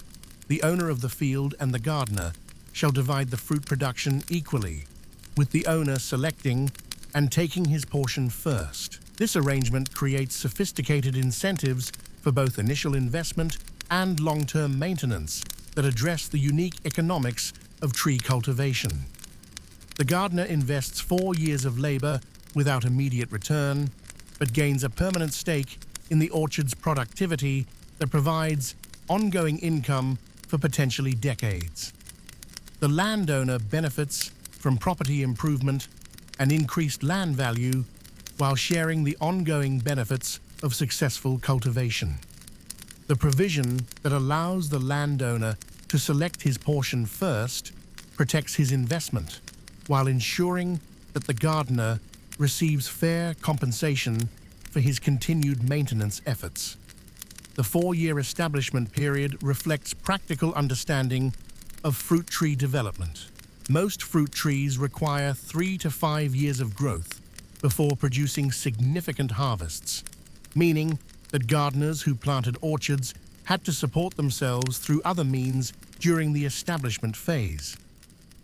the owner of the field and the gardener shall divide the fruit production equally, with the owner selecting and taking his portion first. This arrangement creates sophisticated incentives for both initial investment and long-term maintenance that address the unique economics of tree cultivation. The gardener invests 4 years of labor without immediate return, but gains a permanent stake in the orchard's productivity that provides ongoing income for potentially decades. The landowner benefits from property improvement and increased land value while sharing the ongoing benefits of successful cultivation. The provision that allows the landowner to select his portion first protects his investment, while ensuring that the gardener receives fair compensation for his continued maintenance efforts. The 4-year establishment period reflects practical understanding of fruit tree development. Most fruit trees require 3 to 5 years of growth before producing significant harvests, meaning that gardeners who planted orchards had to support themselves through other means during the establishment phase.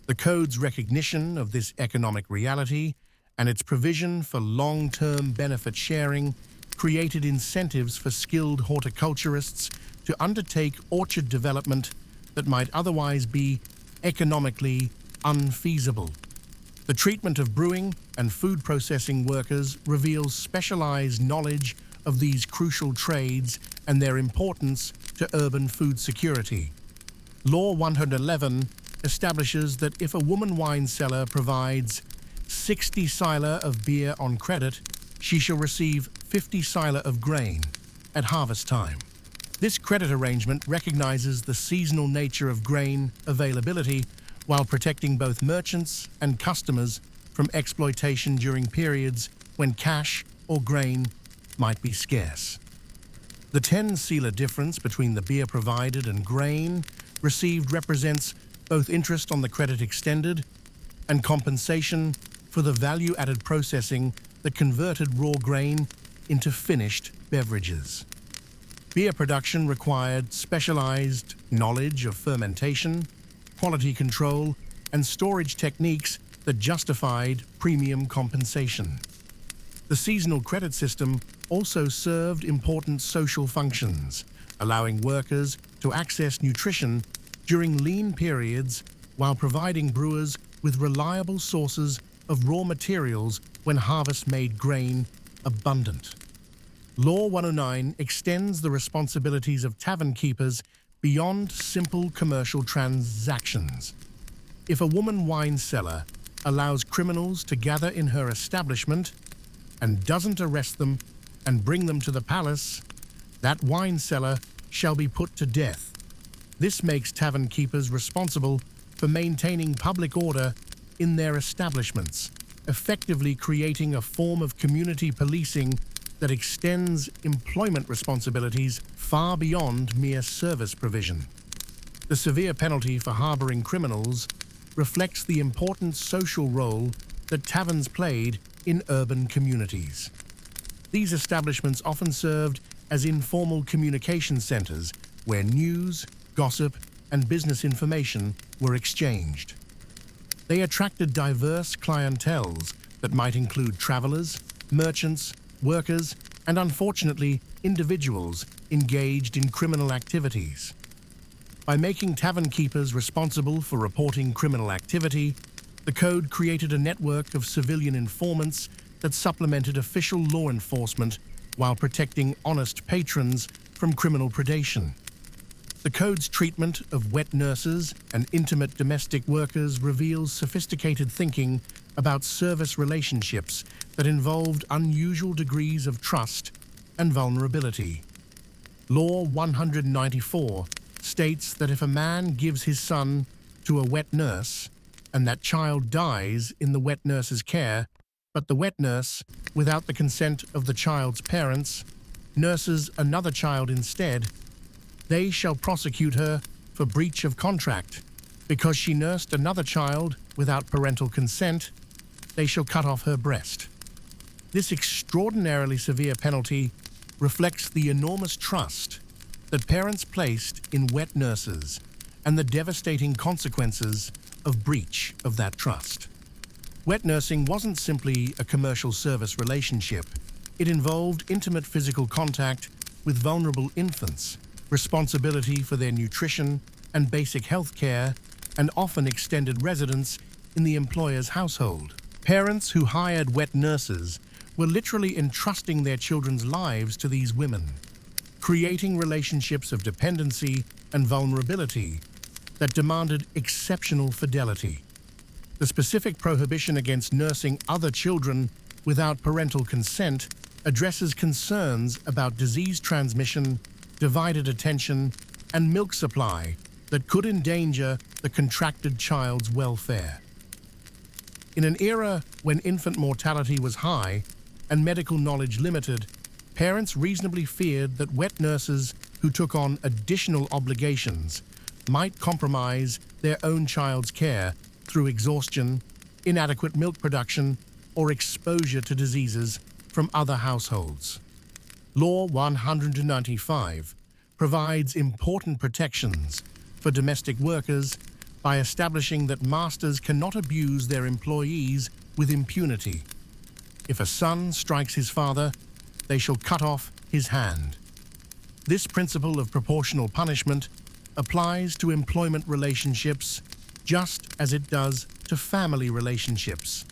The code's recognition of this economic reality and its provision for long-term benefit sharing created incentives for skilled horticulturists to undertake orchard development that might otherwise be economically unfeasible. The treatment of brewing and food processing workers reveals specialized knowledge of these crucial trades and their importance to urban food security. Law 111 establishes that if a woman wine seller provides 60 sila of beer on credit, she shall receive 50 sila of grain at harvest time. This credit arrangement recognizes the seasonal nature of grain availability while protecting both merchants and customers from exploitation during periods when cash or grain might be scarce. The 10 sila difference between the beer provided and grain received represents both interest on the credit extended and compensation for the value-added processing that converted raw grain into finished beverages. Beer production required specialized knowledge of fermentation, quality control, and storage techniques that justified premium compensation. The seasonal credit system also served important social functions, allowing workers to access nutrition during lean periods while providing brewers with reliable sources of raw materials when harvest made grain abundant. Law 109 extends the responsibilities of tavern keepers beyond simple commercial transactions. If a woman wine seller allows criminals to gather in her establishment and doesn't arrest them and bring them to the palace, that wine seller shall be put to death. This makes tavern keepers responsible for maintaining public order in their establishments, effectively creating a form of community policing that extends employment responsibilities far beyond mere service provision. The severe penalty for harboring criminals reflects the important social role that taverns played in urban communities. These establishments often served as informal communication centers where news, gossip, and business information were exchanged. They attracted diverse clienteles that might include travelers, merchants, workers, and unfortunately, individuals engaged in criminal activities. By making tavern keepers responsible for reporting criminal activity, the code created a network of civilian informants that supplemented official law enforcement while protecting honest patrons from criminal predation. The code's treatment of wet nurses and intimate domestic workers reveals sophisticated thinking about service relationships that involved unusual degrees of trust and vulnerability. Law 194 states that if a man gives his son to a wet nurse and that child dies in the wet nurse's care, but the wet nurse, without the consent of the child's parents, nurses another child instead, they shall prosecute her for breach of contract. Because she nursed another child without parental consent, they shall cut off her breast. This extraordinarily severe penalty reflects the enormous trust that parents placed in wet nurses and the devastating consequences of breach of that trust. Wet nursing wasn't simply a commercial service relationship. It involved intimate physical contact with vulnerable infants, responsibility for their nutrition and basic health care, and often extended residence in the employer's household. Parents who hired wet nurses were literally entrusting their children's lives to these women, creating relationships of dependency and vulnerability that demanded exceptional fidelity. The specific prohibition against nursing other children without parental consent addresses concerns about disease transmission, divided attention, and milk supply that could endanger the contracted child's welfare. In an era when infant mortality was high and medical knowledge limited, parents reasonably feared that wet nurses who took on additional obligations might compromise their own child's care through exhaustion, inadequate milk production, or exposure to diseases from other households. Law 195 provides important protections for domestic workers by establishing that masters cannot abuse their employees with impunity. If a son strikes his father, they shall cut off his hand. This principle of proportional punishment applies to employment relationships just as it does to family relationships,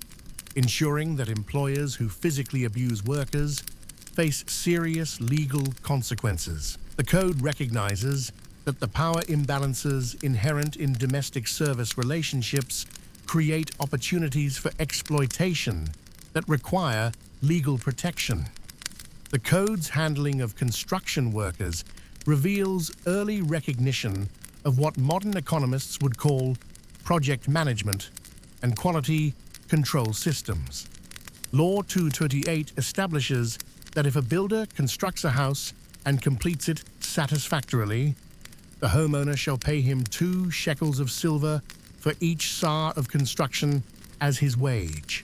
ensuring that employers who physically abuse workers face serious legal consequences. The code recognizes that the power imbalances inherent in domestic service relationships create opportunities for exploitation that require legal protection. The code's handling of construction workers reveals early recognition of what modern economists would call project management and quality control systems. Law 228 establishes that if a builder constructs a house and completes it satisfactorily, the homeowner shall pay him 2 shekels of silver for each sar of construction as his wage.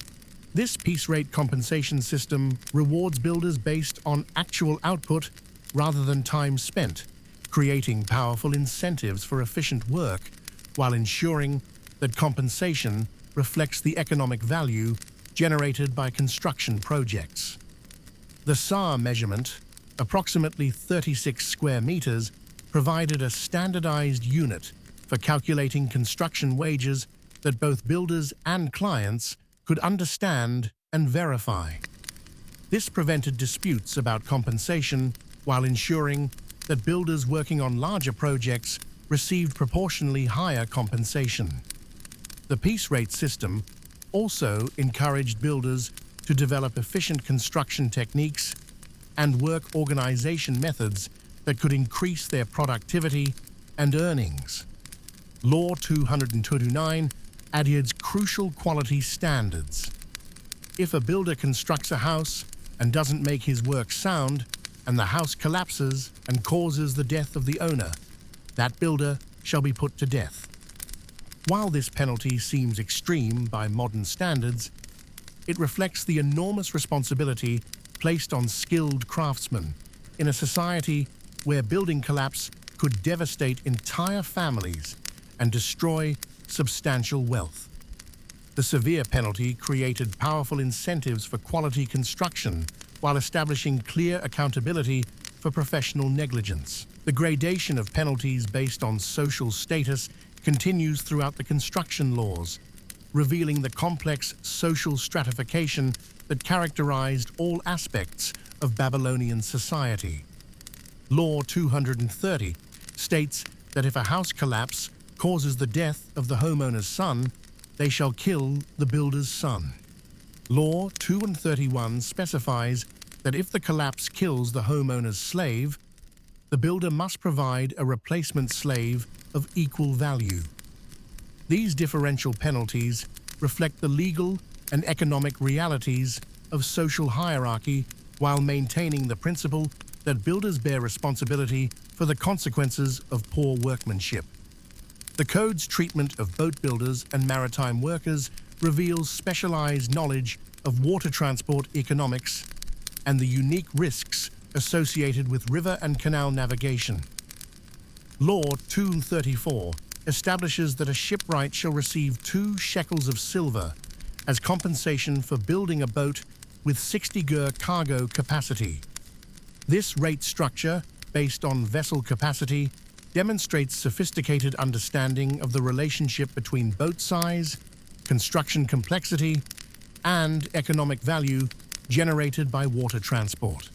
This piece rate compensation system rewards builders based on actual output rather than time spent, creating powerful incentives for efficient work while ensuring that compensation reflects the economic value generated by construction projects. The SAR measurement, approximately 36 square meters, provided a standardized unit for calculating construction wages that both builders and clients could understand and verify. This prevented disputes about compensation while ensuring that builders working on larger projects received proportionally higher compensation. The piece rate system also encouraged builders to develop efficient construction techniques and work organization methods that could increase their productivity and earnings. Law 229 adheres crucial quality standards. If a builder constructs a house and doesn't make his work sound, and the house collapses and causes the death of the owner, that builder shall be put to death. While this penalty seems extreme by modern standards, it reflects the enormous responsibility placed on skilled craftsmen in a society where building collapse could devastate entire families and destroy substantial wealth. The severe penalty created powerful incentives for quality construction while establishing clear accountability for professional negligence. The gradation of penalties based on social status continues throughout the construction laws, revealing the complex social stratification that characterized all aspects of Babylonian society. Law 230 states that if a house collapse causes the death of the homeowner's son, they shall kill the builder's son. Law 231 specifies that if the collapse kills the homeowner's slave, the builder must provide a replacement slave of equal value. These differential penalties reflect the legal and economic realities of social hierarchy while maintaining the principle that builders bear responsibility for the consequences of poor workmanship. The code's treatment of boat builders and maritime workers reveals specialized knowledge of water transport economics and the unique risks associated with river and canal navigation. Law 234 establishes that a shipwright shall receive 2 shekels of silver as compensation for building a boat with 60 gur cargo capacity. This rate structure, based on vessel capacity, demonstrates sophisticated understanding of the relationship between boat size, construction complexity, and economic value generated by water transport.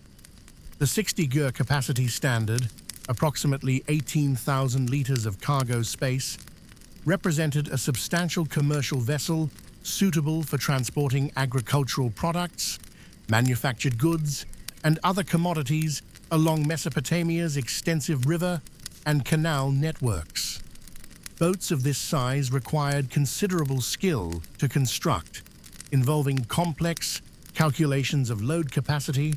The 60 gur capacity standard, approximately 18,000 liters of cargo space, represented a substantial commercial vessel suitable for transporting agricultural products, manufactured goods, and other commodities along Mesopotamia's extensive river and canal networks. Boats of this size required considerable skill to construct, involving complex calculations of load capacity,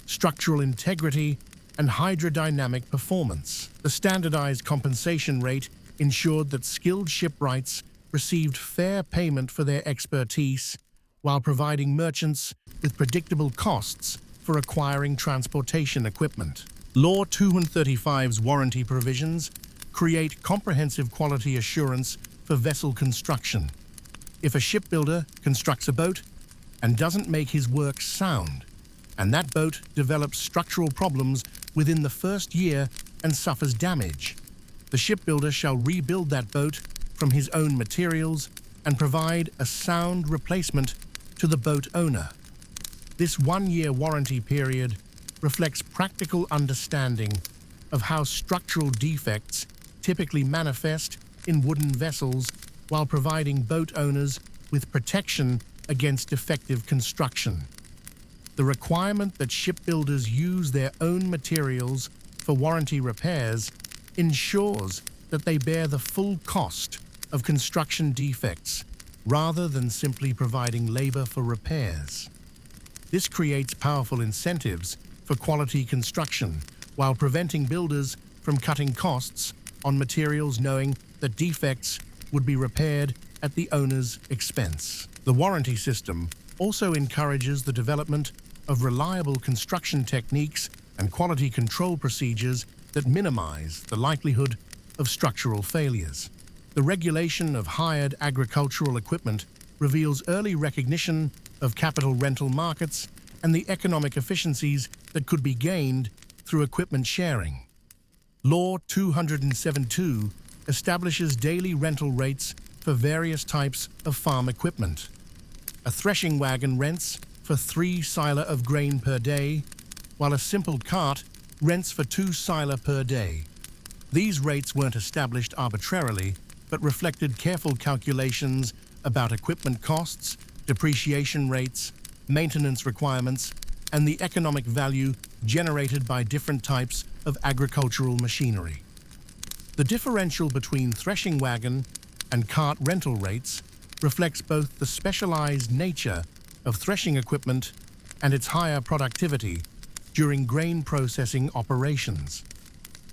structural integrity, and hydrodynamic performance. The standardized compensation rate ensured that skilled shipwrights received fair payment for their expertise while providing merchants with predictable costs for acquiring transportation equipment. Law 235's warranty provisions create comprehensive quality assurance for vessel construction. If a shipbuilder constructs a boat and doesn't make his work sound, and that boat develops structural problems within the first year and suffers damage, the shipbuilder shall rebuild that boat from his own materials and provide a sound replacement to the boat owner. This 1-year warranty period reflects practical understanding of how structural defects typically manifest in wooden vessels while providing boat owners with protection against defective construction. The requirement that shipbuilders use their own materials for warranty repairs ensures that they bear the full cost of construction defects rather than simply providing labor for repairs. This creates powerful incentives for quality construction while preventing builders from cutting costs on materials knowing that defects would be repaired at the owner's expense. The warranty system also encourages the development of reliable construction techniques and quality control procedures that minimize the likelihood of structural failures. The regulation of hired agricultural equipment reveals early recognition of capital rental markets and the economic efficiencies that could be gained through equipment sharing. Law 272 establishes daily rental rates for various types of farm equipment. A threshing wagon rents for 3 sila of grain per day, while a simple cart rents for 2 sila per day. These rates weren't established arbitrarily, but reflected careful calculations about equipment costs, depreciation rates, maintenance requirements, and the economic value generated by different types of agricultural machinery. The differential between threshing wagon and cart rental rates reflects both the specialized nature of threshing equipment and its higher productivity during grain processing operations.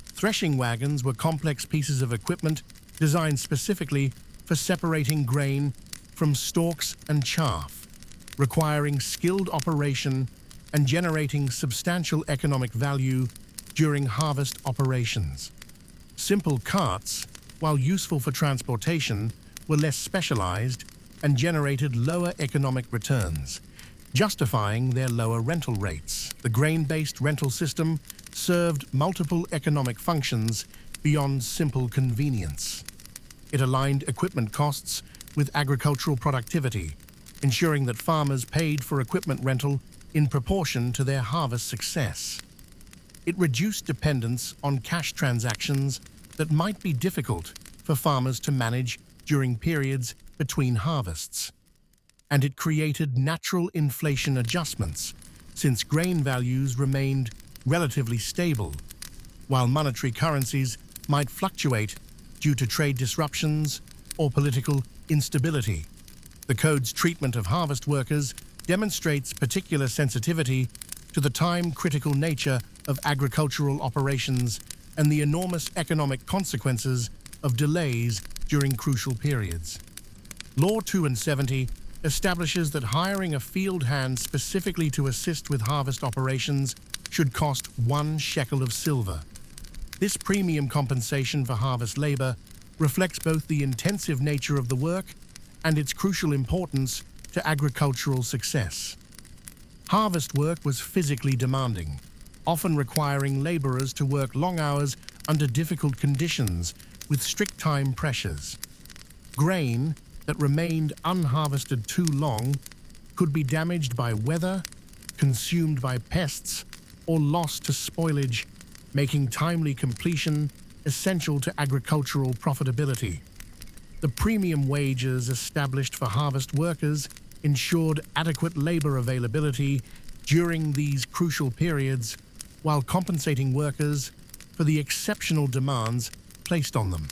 Threshing wagons were complex pieces of equipment designed specifically for separating grain from stalks and chaff, requiring skilled operation and generating substantial economic value during harvest operations. Simple carts, while useful for transportation, were less specialized and generated lower economic returns, justifying their lower rental rates. The grain-based rental system served multiple economic functions beyond simple convenience. It aligned equipment costs with agricultural productivity, ensuring that farmers paid for equipment rental in proportion to their harvest success. It reduced dependence on cash transactions that might be difficult for farmers to manage during periods between harvests. And it created natural inflation adjustments, since grain values remained relatively stable. while monetary currencies might fluctuate due to trade disruptions or political instability. The code's treatment of harvest workers demonstrates particular sensitivity to the time-critical nature of agricultural operations and the enormous economic consequences of delays during crucial periods. Law 270 establishes that hiring a field hand specifically to assist with harvest operations should cost 1 shekel of silver. This premium compensation for harvest labor reflects both the intensive nature of the work and its crucial importance to agricultural success. Harvest work was physically demanding, often requiring laborers to work long hours under difficult conditions with strict time pressures. Grain that remained unharvested too long could be damaged by weather, consumed by pests, or lost to spoilage, making timely completion essential to agricultural profitability. The premium wages established for harvest workers ensured adequate labor availability during these crucial periods, while compensating workers for the exceptional demands placed on them.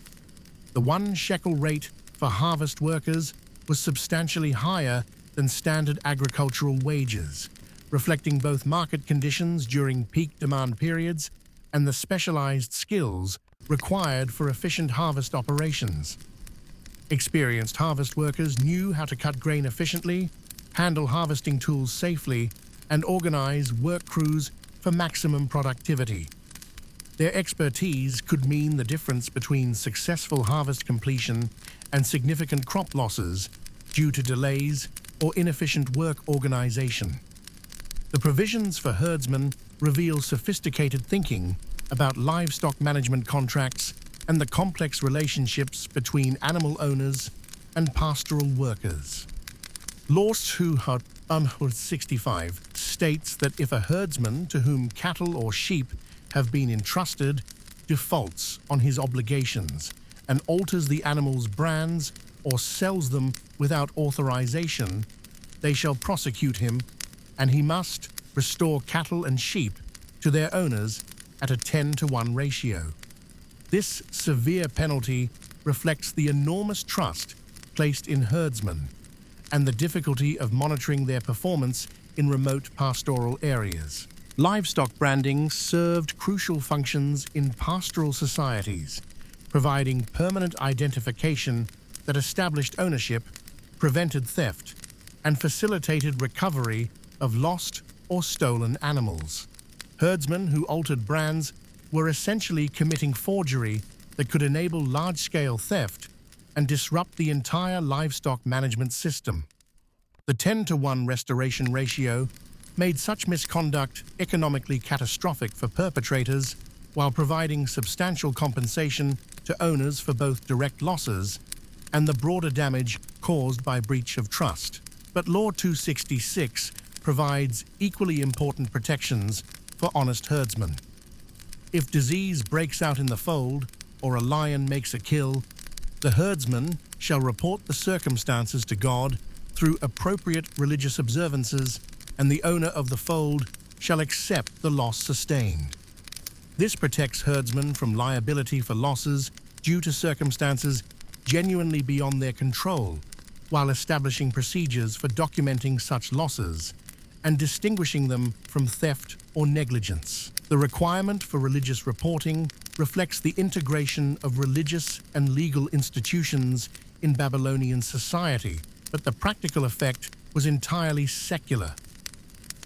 The 1 shekel rate for harvest workers was substantially higher than standard agricultural wages, reflecting both market conditions during peak demand periods and the specialized skills required for efficient harvest operations. Experienced harvest workers knew how to cut grain efficiently, handle harvesting tools safely, and organize work crews for maximum productivity. Their expertise could mean the difference between successful harvest completion and significant crop losses due to delays or inefficient work organization. The provisions for herdsmen reveal sophisticated thinking about livestock management contracts and the complex relationships between animal owners and pastoral workers. Law 265 states that if a herdsman to whom cattle or sheep have been entrusted defaults on his obligations and alters the animal's brands or sells them without authorization, they shall prosecute him, and he must restore cattle and sheep to their owners at a 10-to-1 ratio. This severe penalty reflects the enormous trust placed in herdsmen and the difficulty of monitoring their performance in remote pastoral areas. Livestock branding served crucial functions in pastoral societies, providing permanent identification that established ownership, prevented theft, and facilitated recovery of lost or stolen animals. Herdsmen who altered brands were essentially committing forgery that could enable large-scale theft and disrupt the entire livestock management system. The 10-to-1 restoration ratio made such misconduct economically catastrophic for perpetrators while providing substantial compensation to owners for both direct losses and the broader damage caused by breach of trust. But Law 266 provides equally important protections for honest herdsmen. If disease breaks out in the fold or a lion makes a kill, the herdsman shall report the circumstances to God through appropriate religious observances, and the owner of the fold shall accept the loss sustained. This protects herdsmen from liability for losses due to circumstances genuinely beyond their control, while establishing procedures for documenting such losses and distinguishing them from theft or negligence. The requirement for religious reporting reflects the integration of religious and legal institutions in Babylonian society, but the practical effect was entirely secular.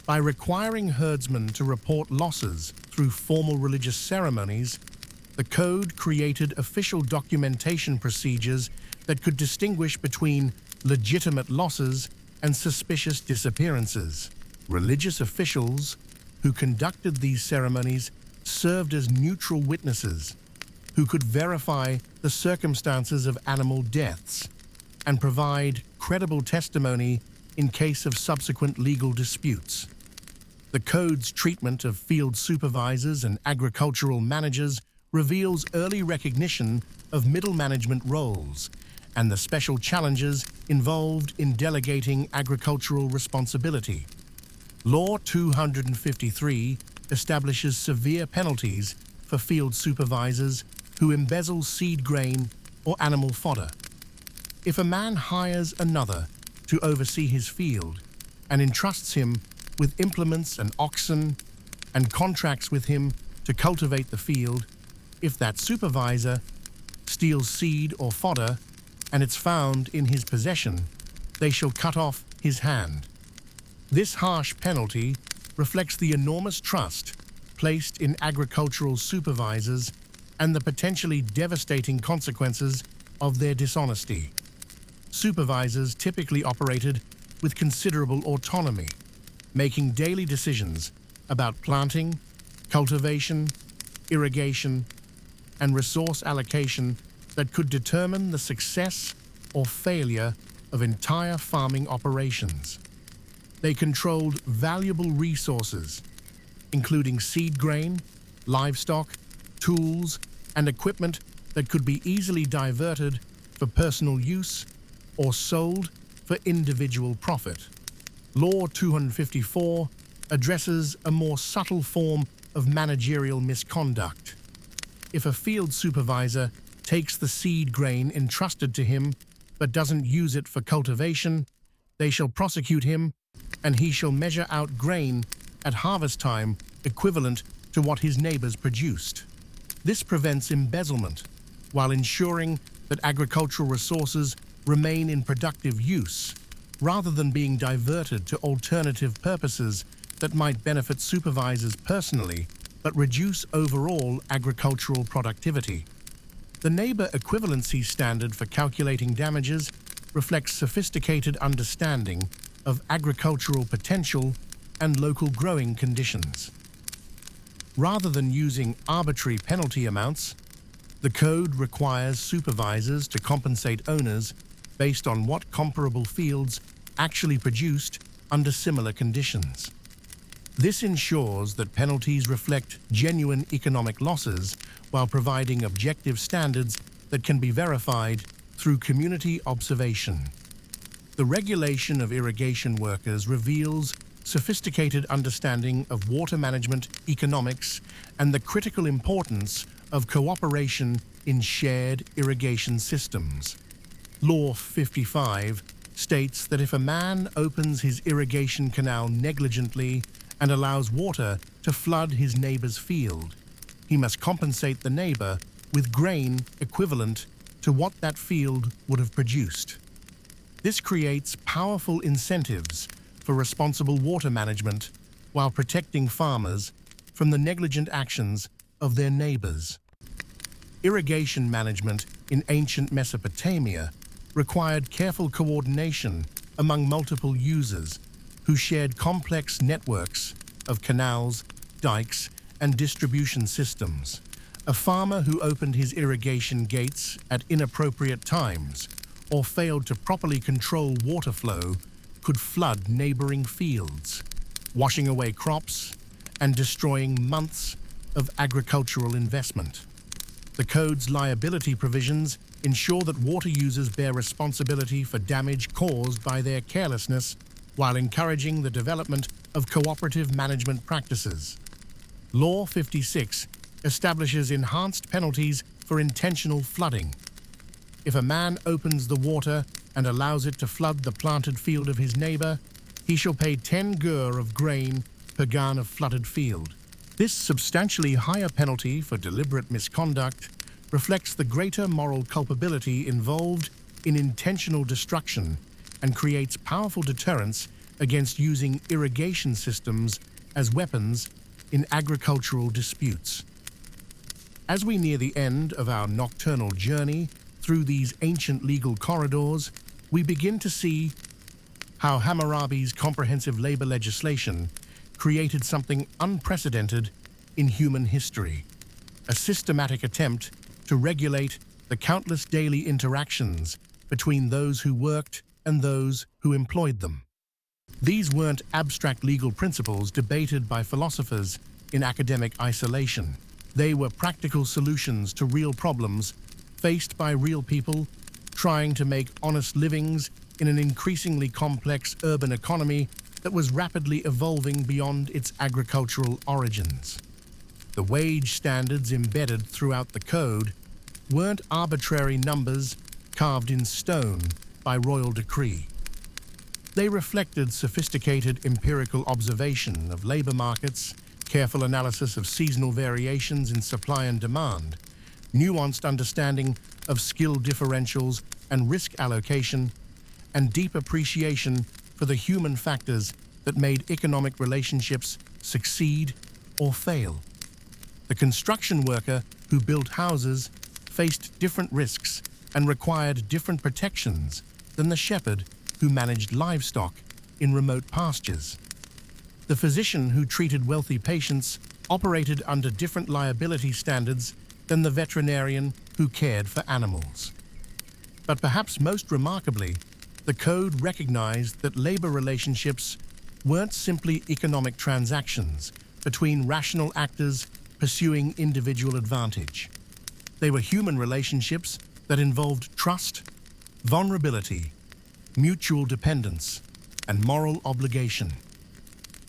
By requiring herdsmen to report losses through formal religious ceremonies, the code created official documentation procedures that could distinguish between legitimate losses and suspicious disappearances. Religious officials who conducted these ceremonies served as neutral witnesses who could verify the circumstances of animal deaths and provide credible testimony in case of subsequent legal disputes. The code's treatment of field supervisors and agricultural managers reveals early recognition of middle management roles and the special challenges involved in delegating agricultural responsibility. Law 253 establishes severe penalties for field supervisors who embezzle seed grain or animal fodder. If a man hires another to oversee his field and entrusts him with implements and oxen and contracts with him to cultivate the field, if that supervisor steals seed or fodder and it's found in his possession, they shall cut off his hand. This harsh penalty reflects the enormous trust placed in agricultural supervisors and the potentially devastating consequences of their dishonesty. Supervisors typically operated with considerable autonomy, making daily decisions about planting, cultivation, irrigation, and resource allocation that could determine the success or failure of entire farming operations. They controlled valuable resources, including seed grain, livestock, tools, and equipment that could be easily diverted for personal use or sold for individual profit. Law 254 addresses a more subtle form of managerial misconduct. If a field supervisor takes the seed grain entrusted to him but doesn't use it for cultivation, they shall prosecute him, and he shall measure out grain at harvest time equivalent to what his neighbors produced. This prevents embezzlement while ensuring that agricultural resources remain in productive use, rather than being diverted to alternative purposes that might benefit supervisors personally but reduce overall agricultural productivity. The neighbor equivalency standard for calculating damages reflects sophisticated understanding of agricultural potential and local growing conditions. Rather than using arbitrary penalty amounts, the code requires supervisors to compensate owners based on what comparable fields actually produced under similar conditions. This ensures that penalties reflect genuine economic losses while providing objective standards that can be verified through community observation. The regulation of irrigation workers reveals sophisticated understanding of water management economics and the critical importance of cooperation in shared irrigation systems. Law 55 states that if a man opens his irrigation canal negligently and allows water to flood his neighbor's field, he must compensate the neighbor with grain equivalent to what that field would have produced. This creates powerful incentives for responsible water management while protecting farmers from the negligent actions of their neighbors. Irrigation management in ancient Mesopotamia required careful coordination among multiple users who shared complex networks of canals, dikes, and distribution systems. A farmer who opened his irrigation gates at inappropriate times or failed to properly control water flow could flood neighboring fields, washing away crops and destroying months of agricultural investment. The code's liability provisions ensure that water users bear responsibility for damage caused by their carelessness while encouraging the development of cooperative management practices. Law 56 establishes enhanced penalties for intentional flooding. If a man opens the water and allows it to flood the planted field of his neighbor, he shall pay 10 gur of grain per gan of flooded field. This substantially higher penalty for deliberate misconduct reflects the greater moral culpability involved in intentional destruction and creates powerful deterrence against using irrigation systems as weapons in agricultural disputes. As we near the end of our nocturnal journey through these ancient legal corridors, we begin to see how Hammurabi's comprehensive labor legislation created something unprecedented in human history, a systematic attempt to regulate the countless daily interactions between those who worked and those who employed them. These weren't abstract legal principles debated by philosophers in academic isolation. They were practical solutions to real problems faced by real people trying to make honest livings in an increasingly complex urban economy that was rapidly evolving beyond its agricultural origins. The wage standards embedded throughout the code weren't arbitrary numbers carved in stone by royal decree. They reflected sophisticated empirical observation of labor markets, careful analysis of seasonal variations in supply and demand, nuanced understanding of skill differentials and risk allocation, and deep appreciation for the human factors that made economic relationships succeed or fail. The construction worker who built houses faced different risks and required different protections than the shepherd who managed livestock in remote pastures. The physician who treated wealthy patients operated under different liability standards than the veterinarian who cared for animals. But perhaps most remarkably, the code recognized that labor relationships weren't simply economic transactions between rational actors pursuing individual advantage. They were human relationships that involved trust, vulnerability, mutual dependence, and moral obligation.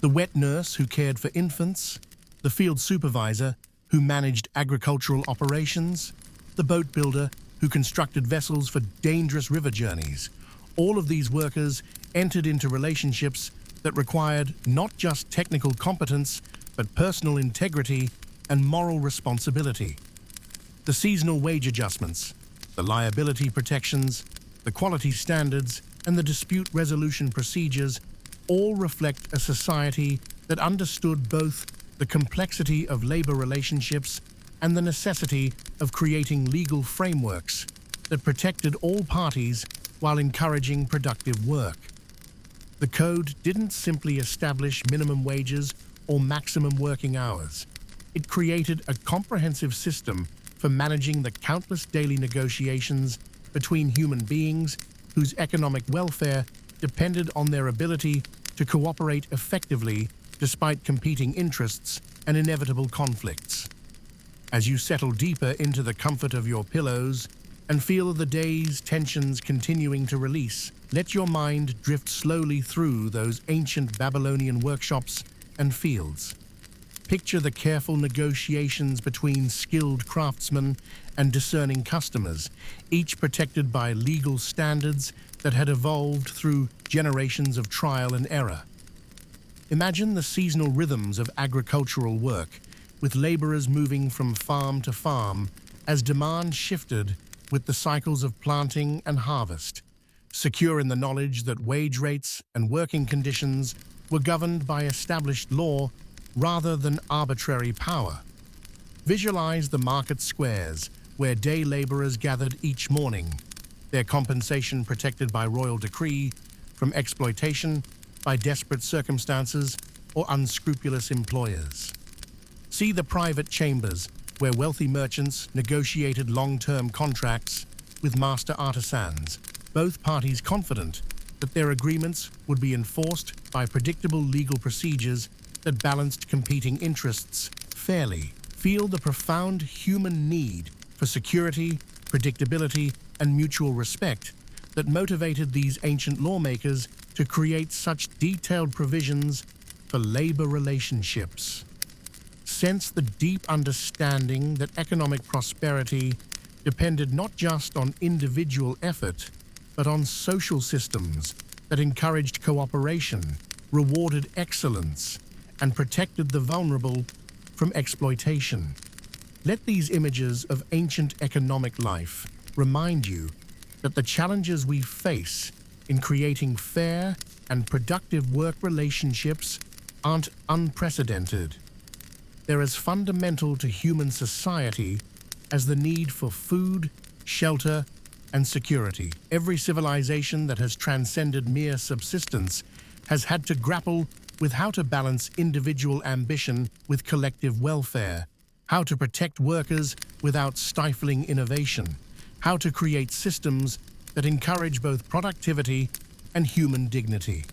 The wet nurse who cared for infants, the field supervisor who managed agricultural operations, the boat builder who constructed vessels for dangerous river journeys. All of these workers entered into relationships that required not just technical competence, but personal integrity and moral responsibility. The seasonal wage adjustments, the liability protections, the quality standards, and the dispute resolution procedures all reflect a society that understood both the complexity of labor relationships and the necessity of creating legal frameworks that protected all parties while encouraging productive work. The code didn't simply establish minimum wages or maximum working hours. It created a comprehensive system for managing the countless daily negotiations between human beings whose economic welfare depended on their ability to cooperate effectively despite competing interests and inevitable conflicts. As you settle deeper into the comfort of your pillows and feel the day's tensions continuing to release, let your mind drift slowly through those ancient Babylonian workshops and fields. Picture the careful negotiations between skilled craftsmen and discerning customers, each protected by legal standards that had evolved through generations of trial and error. Imagine the seasonal rhythms of agricultural work, with laborers moving from farm to farm as demand shifted with the cycles of planting and harvest, secure in the knowledge that wage rates and working conditions were governed by established law rather than arbitrary power. Visualize the market squares where day laborers gathered each morning, their compensation protected by royal decree from exploitation by desperate circumstances or unscrupulous employers. See the private chambers where wealthy merchants negotiated long-term contracts with master artisans, both parties confident that their agreements would be enforced by predictable legal procedures that balanced competing interests fairly. Feel the profound human need for security, predictability, and mutual respect that motivated these ancient lawmakers to create such detailed provisions for labor relationships. Sense the deep understanding that economic prosperity depended not just on individual effort, but on social systems that encouraged cooperation, rewarded excellence, and protected the vulnerable from exploitation. Let these images of ancient economic life remind you that the challenges we face in creating fair and productive work relationships aren't unprecedented. They're as fundamental to human society as the need for food, shelter, and security. Every civilization that has transcended mere subsistence has had to grapple with how to balance individual ambition with collective welfare, how to protect workers without stifling innovation, how to create systems that encourage both productivity and human dignity.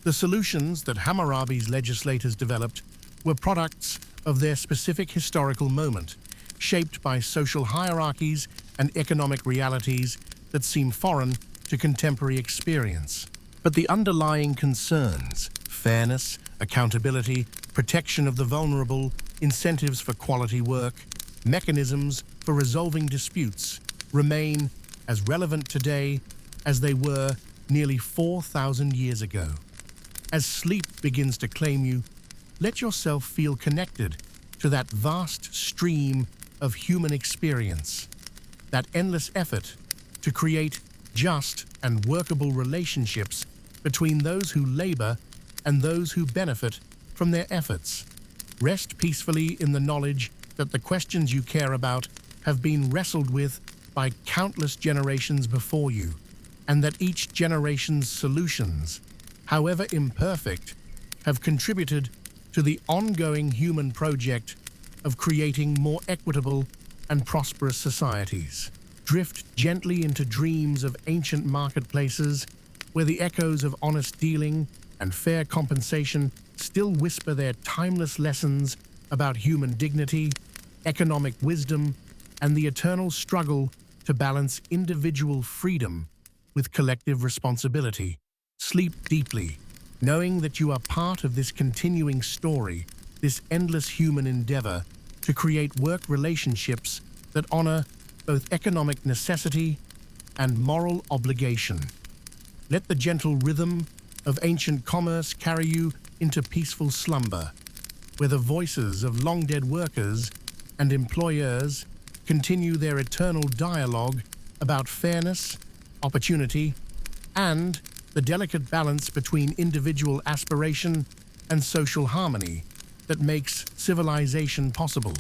The solutions that Hammurabi's legislators developed were products of their specific historical moment, shaped by social hierarchies and economic realities that seem foreign to contemporary experience. But the underlying concerns, fairness, accountability, protection of the vulnerable, incentives for quality work, mechanisms for resolving disputes remain as relevant today as they were nearly 4,000 years ago. As sleep begins to claim you, let yourself feel connected to that vast stream of human experience, that endless effort to create just and workable relationships between those who labor and those who benefit from their efforts. Rest peacefully in the knowledge that the questions you care about have been wrestled with by countless generations before you, and that each generation's solutions, however imperfect, have contributed to the ongoing human project of creating more equitable and prosperous societies. Drift gently into dreams of ancient marketplaces where the echoes of honest dealing and fair compensation still whisper their timeless lessons about human dignity, economic wisdom, and the eternal struggle to balance individual freedom with collective responsibility. Sleep deeply, knowing that you are part of this continuing story, this endless human endeavor to create work relationships that honor both economic necessity and moral obligation. Let the gentle rhythm of ancient commerce carry you into peaceful slumber, where the voices of long-dead workers and employers continue their eternal dialogue about fairness, opportunity, and the delicate balance between individual aspiration and social harmony that makes civilization possible.